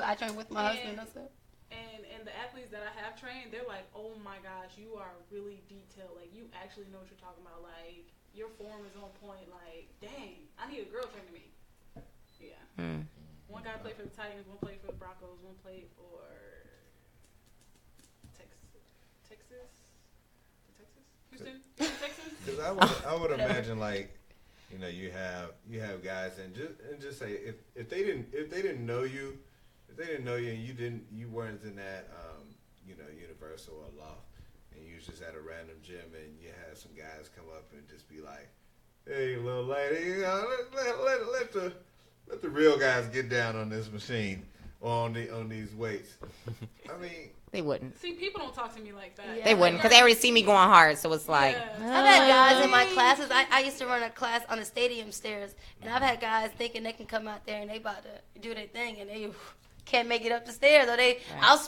I train with my husband. That's it. and the athletes that I have trained, they're like, oh my gosh, you are really detailed. Like you actually know what you're talking about. Like your form is on point. Like dang, I need a girl training me. Yeah. Mm. One guy played for the Titans, one played for the Broncos, one played for Houston, Texas. Because I would imagine like, you have guys and just say if they didn't know you and you weren't in that Universal or Loft and you was just at a random gym and you had some guys come up and just be like, hey little lady, let the real guys get down on this machine or on these weights. I mean, They wouldn't. See, people don't talk to me like that. Yeah. They wouldn't because they already see me going hard. So it's like. Yeah. I've had guys in my classes. I used to run a class on the stadium stairs, and I've had guys thinking they can come out there and they about to do their thing, and they can't make it up the stairs, or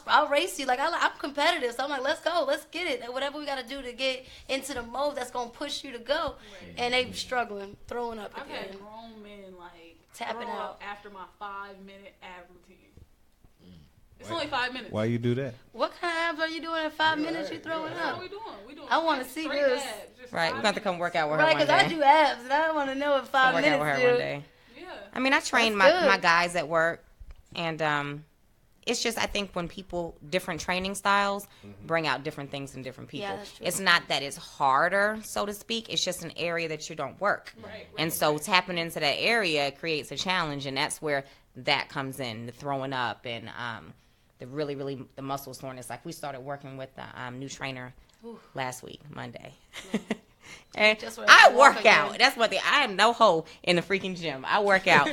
I'll race you. Like I'm competitive, so I'm like, let's go, let's get it. Whatever we got to do to get into the mode that's gonna push you to go, and they struggling, throwing up I've again. had grown men like Tapping throw out. up after my 5-minute ab routine. It's only 5 minutes. Why you do that? What kind of abs are you doing in 5 minutes? You throwing That's what up? we doing. We doing. I want to see straight this. abs, just Right, 5 we're going to come work out with her Right, one because day. I do abs, and I want to know what 5 Work minutes out with her do. one day. Yeah. I mean, I train That's my good. guys at work, and it's just, I think when people, different training styles bring out different things in different people. Yeah, that's true. It's not that it's harder, so to speak. It's just an area that you don't work. Right. And so tapping into that area creates a challenge, and that's where that comes in, the throwing up and the really, the muscle soreness. Like we started working with the new trainer last week, Monday. And Just where I I walk work out. again. That's one thing. I am no hoe in the freaking gym. I work out. She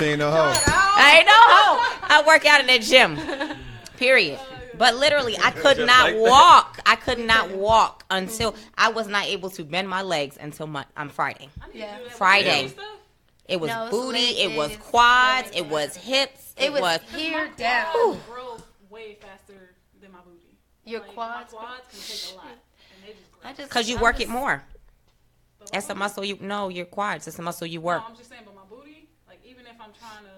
ain't no hoe. I ain't no hoe. I work out in that gym. Period. But literally, I could Just not like that. walk. I could not walk until I was not able to bend my legs until Friday. Yeah. Friday. Stuff. It was No, it's booty. leg It was days. quads. It was hips. It was Cause here my down. quads grow way faster than my booty. Your Like, quads. My quads can take a lot, and they just grow. I just Because you I'm work just- it more. But That's my a muscle you know. Your quads. It's a muscle you work. No, I'm just saying, but my booty, like even if I'm trying to,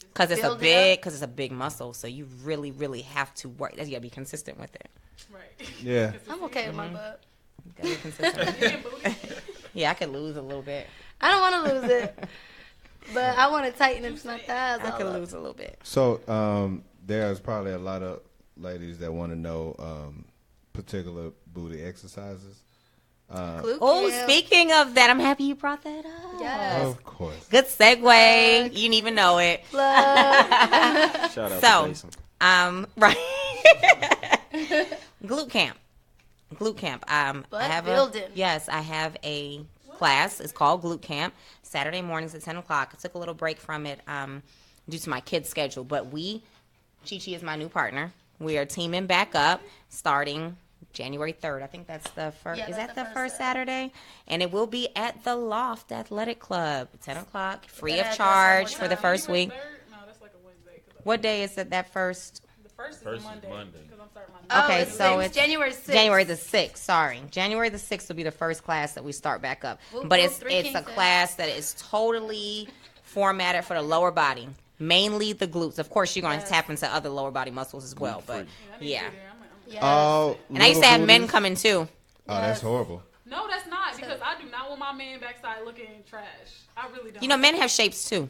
just Because it's a Build it up. big muscle. So you really have to work. You gotta be consistent with it. right. Yeah. I'm okay with my butt. You gotta be consistent. And booty. Yeah, I could lose a little bit. I don't want to lose it, but I want to tighten up my thighs. I all could up. lose a little bit. So there's probably a lot of ladies that want to know particular booty exercises. Glute Oh, camp. speaking of that, I'm happy you brought that up. Yes. Of course. Good segue. You didn't even know it. Plug. Shout out So, to Jason. right. Glute camp. Glute camp. I Butt have building. Yes, I have a class. It's called Glute Camp. Saturday mornings at 10 o'clock. I took a little break from it due to my kids' schedule. But Chi-Chi is my new partner. We are teaming back up starting January 3rd. I think that's the first. Yeah, Is that's that the the first first Saturday? And it will be at the Loft Athletic Club, 10 o'clock, free That of address charge one for the time. first January week. 3rd? No, that's like a Wednesday. What day is it? That first? The first is First a is Monday. Monday. Because I'm starting my Oh, Okay, it's, so it's January 6th. January the 6th, sorry. January the 6th will be the first class that we start back up. Whoop, But whoop, it's Three a Kings class that is totally formatted for the lower body, mainly the glutes. Of course, you're going to tap into other lower body muscles as well, but yeah. Yes. Oh, And I used to have men booties? coming too. Oh, that's horrible. No, that's not because I do not want my man backside looking trash. I really don't. You know, men have shapes too.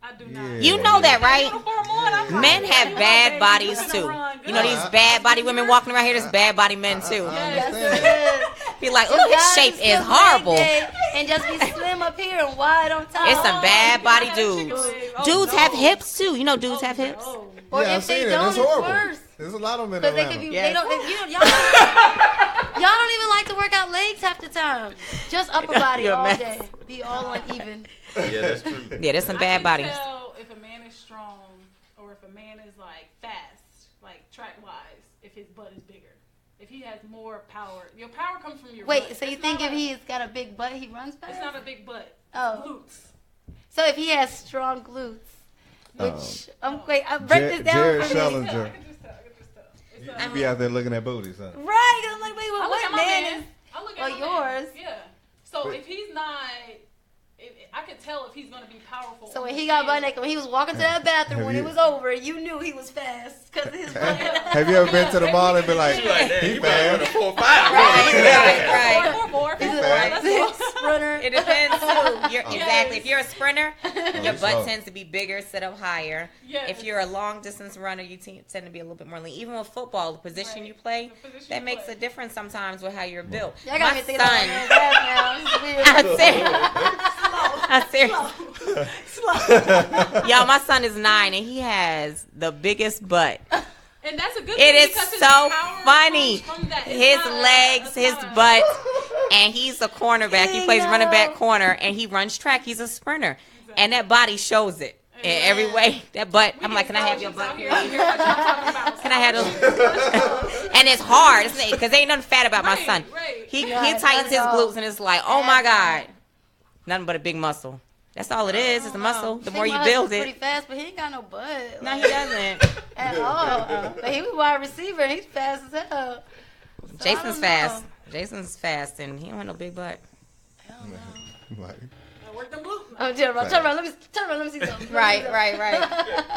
I do not. Yeah. You know that, right? Uniform on, I'm like, Men have you bad okay, bodies you finna too. run, You know good. these bad body women walking around here, there's bad body men too. Yes, it is. Be like, You oh, his guys shape just is come horrible. leg day and just be slim up here and wide on top. It's some bad body I had a chicken dudes. leg. Oh, Dudes no. have hips too. You know dudes have hips. Oh, Or Yeah, if I've seen they it. don't, It's it's horrible. worse. There's a lot of men Because they around. could be, Yes. they don't, y'all don't even like to work out legs half the time. Just upper body You're a all mess. day. Be all uneven. Yeah, that's true. Yeah, there's some bad I bodies. can tell if a man is strong or if a man is like fast, like track wise, if his butt is bigger. If he has more power. Your power comes from your Wait, butt. so you It's think not if he's got a big butt, he runs It's fast? not a big butt. Oh. Glutes. So if he has strong glutes, which, wait, break this Jared down for me. I Schellinger. can just tell. It's You be out there looking at booties, huh? Right, 'cause I'm like, wait, I look what at my man man. is... I look or at my yours. Man. Yeah. So if he's not, I could tell if he's gonna be powerful. So when on he the got field. butt naked, when he was walking to that bathroom, Have when you- it was over, you knew he was fast because his butt. Have you ever been to the mall and been like, She like that. he You better run a fast? 4-5. Right. 4-4. He's He a fast. sprinter. It depends too. Exactly. If you're a sprinter, your butt so. tends to be bigger, sit up higher. Yes. If you're a long distance runner, you tend to be a little bit more lean. Even with football, the position Right. you play, The position that you makes play. a difference sometimes with how you're built. Y'all got me My thinking about son, man's ass now. This is weird. I'm serious. Yo, my son is 9 and he has the biggest butt. And that's a good It thing is because his so power funny. comes from that. It's His not a- legs, it's his not a- butt, and he's a cornerback. He plays Dang, running no. back corner, and he runs track. He's a sprinter, and that body shows it in every way. That butt, I'm like, can I have your butt here? Can I have those? And it's hard, because there ain't nothing fat about my Right, son. right. He Yeah, tightens not his at all. glutes, and it's like, oh my god, nothing but a big muscle. That's all it is. It's a muscle. The more you build pretty it. fast, but he ain't got no butt. No, like, he doesn't. at all. But he was wide receiver. And he's fast as hell. So I Jason's don't fast. know. Jason's fast, and he don't have no big butt. Like, I work them glutes. Turn around. Let me see something. Right.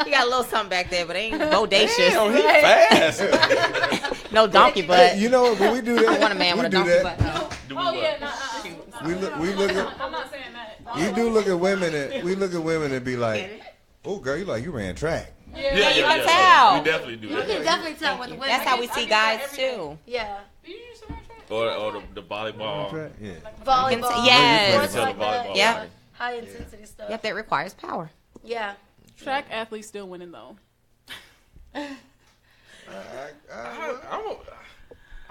He got a little something back there, but it ain't bodacious. Damn, he fast. No donkey butt. You know what? When we do that, I want a man with a donkey butt. No. Do we Oh what? yeah, we look at. I'm not saying that. We do look at women and be like, "Oh, girl, you ran track." Yeah, you can tell. We definitely do You can that. definitely tell with the women. That's how we I see get guys that every too. Yeah. Do you use some track? Or the volleyball. Track? Yeah. Volleyball. Yes. Sports Tell like the that. volleyball. Yep. High intensity stuff. Yep, that requires power. Yeah. Track athletes still winning though. I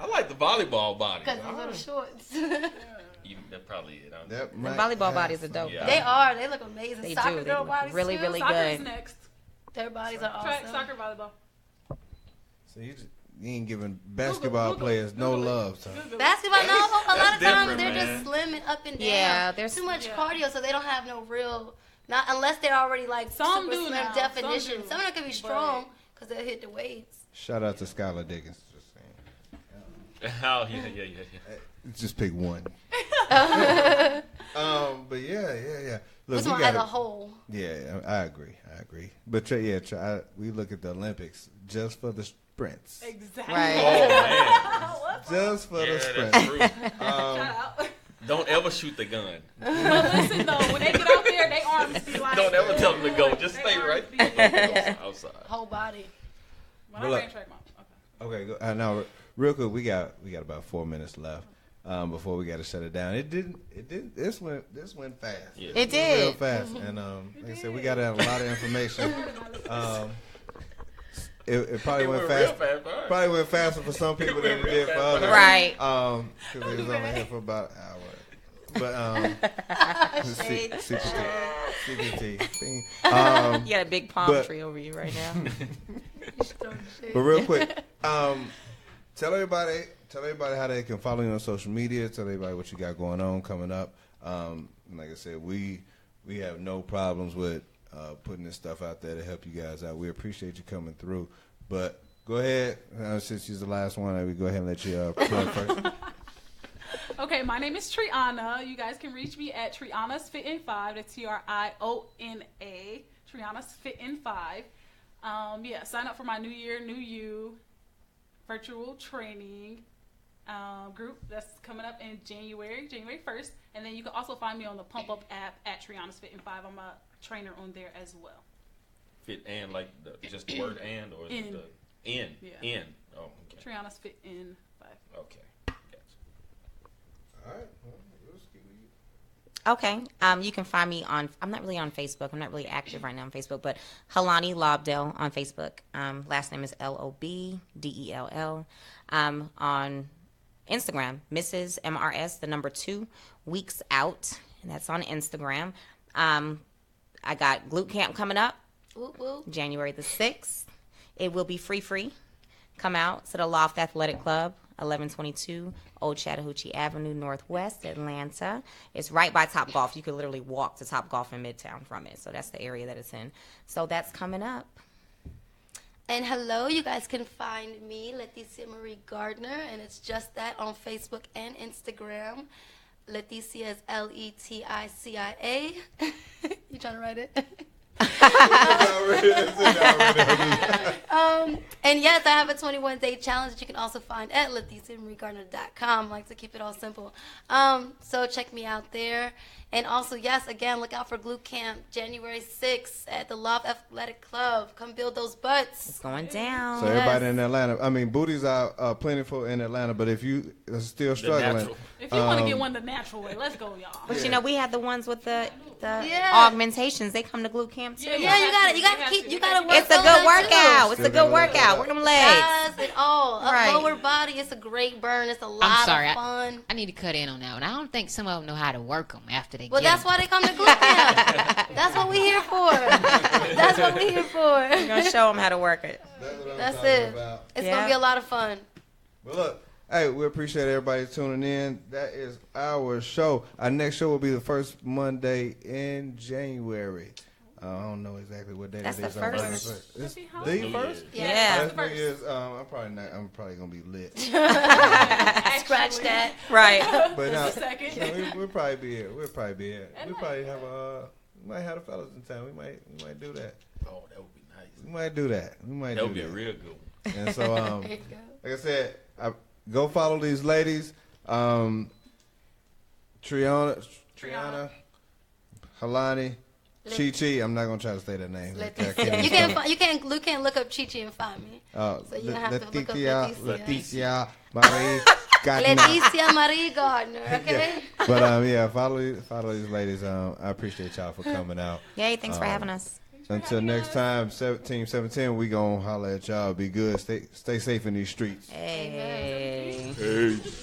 like the volleyball body. Because of little shorts. That probably it. That The might volleyball have bodies are some- dope. Yeah. They are. They look amazing. They Soccer do. They girl look bodies really, too. really Soccer's good. next. Their bodies are awesome. Track, soccer, volleyball. So you ain't giving basketball players no love. So. Basketball, no. A lot of times different, they're man. just slim and up and down. Yeah, there's too much Yeah. cardio, so they don't have no real. Not unless they're already like Some super do slim now, definition. some do. Some of them can be strong because they'll hit the weights. Shout out to Skylar Diggins. Just saying. Oh, yeah. Just pick one. But yeah. Look, This we one gotta- as a whole. Yeah, I agree. But we look at the Olympics just for the sprints. Exactly. Right. Oh, man. Just for the Yeah, sprints. that's true. Shout out. Don't ever shoot the gun. But listen though, when they get out there, they arms be like. Don't ever tell them to go. Just They stay arms right be- there. Outside. Whole body. When But I look- ran track, mom. Okay. Okay, go, now real quick, we got about 4 minutes left before we got to shut it down. It didn't. This went fast. Yeah. It Real did. fast, and like I said, we got a lot of information. It probably went real fast. fast. All right. Probably went faster for some people than it did for others. Right. Because they was only here for about an hour. But CPT. You got a big palm but- tree over you right now. But real quick, tell everybody how they can follow you on social media. Tell everybody what you got going on coming up. Like I said, we have no problems with putting this stuff out there to help you guys out. We appreciate you coming through. But go ahead, since she's the last one, I will go ahead and let you plug first. Okay, my name is Triana. You guys can reach me at Triana's Fit in 5. That's TRIONA. Triana's Fit in 5. Sign up for my New Year, New You virtual training group that's coming up in January 1st. And then you can also find me on the Pump Up app at Triana's Fit in 5. I'm a trainer on there as well. Fit and like just the word and or In. the in. Yeah. In. Oh, okay. Triana's Fit in 5. Okay. Gotcha. All right. Well, we'll see you. Okay. You can find me on. I'm not really on Facebook. I'm not really active right now on Facebook, but Halani Lobdell on Facebook. Last name is Lobdell. On Instagram, Mrs. MRS, the number 2 weeks out, and that's on Instagram. I got glute camp coming up, Whoop, whoop. January the 6th. It will be free. Come out to the Loft Athletic Club, 1122 Old Chattahoochee Avenue, Northwest, Atlanta. It's right by Top Golf. You could literally walk to Top Golf in Midtown from it. So that's the area that it's in. So that's coming up. And hello, you guys can find me, Leticia Marie Gardner, and it's just that on Facebook and Instagram. Leticia is Leticia. You trying to write it? And yes, I have a 21-day challenge that you can also find at LeticiaMarieGardner.com. I like to keep it all simple. So check me out there. And also, yes, again, look out for Glute Camp January 6th at the Love Athletic Club. Come build those butts. It's going down. So everybody in Atlanta, I mean, booties are plentiful in Atlanta, but if you are still struggling, natural. If you want to get one the natural way, let's go, y'all. But you know, we have the ones with the Yeah. augmentations. They come to glute camp too. Yeah, You gotta work It's a those good out, too. workout. It's a good workout. Work them legs. Yes, it all. Right. Lower body, it's a great burn. It's a lot sorry, of fun. I need to cut in on that one. I don't think some of them know how to work them after they Well, get that's 'em. why they come to glute camp. That's what we here for. That's what we here for. We're going to show them how to work it. That's it. It's Yeah. gonna be a lot of fun. But look, hey, we appreciate everybody tuning in. That is our show. Our next show will be the first Monday in January. I don't know exactly what day That's it is. the first. It's Happy the holidays. first? Yeah. That's New Year's, I'm probably gonna be lit. Scratch that. Right. But now, Second. we'll probably be here. We'll probably have We might have the fellas in town. We might do that. Oh, that would be nice. We might do that. We might. That do would be that. a real good one. And so, There you go. like I said, go follow these ladies. Triana, Halani, Chi Chi. I'm not gonna try to say that name. Leticia. You can't look up Chi Chi and find me. So you have to look up Leticia Marie Gardner. Leticia Marie Gardner. Okay. But yeah, follow these ladies. I appreciate y'all for coming out. Yay, thanks for having us. Until next time, Team 710, we gonna holler at y'all. Be good. Stay safe in these streets. Hey. Peace.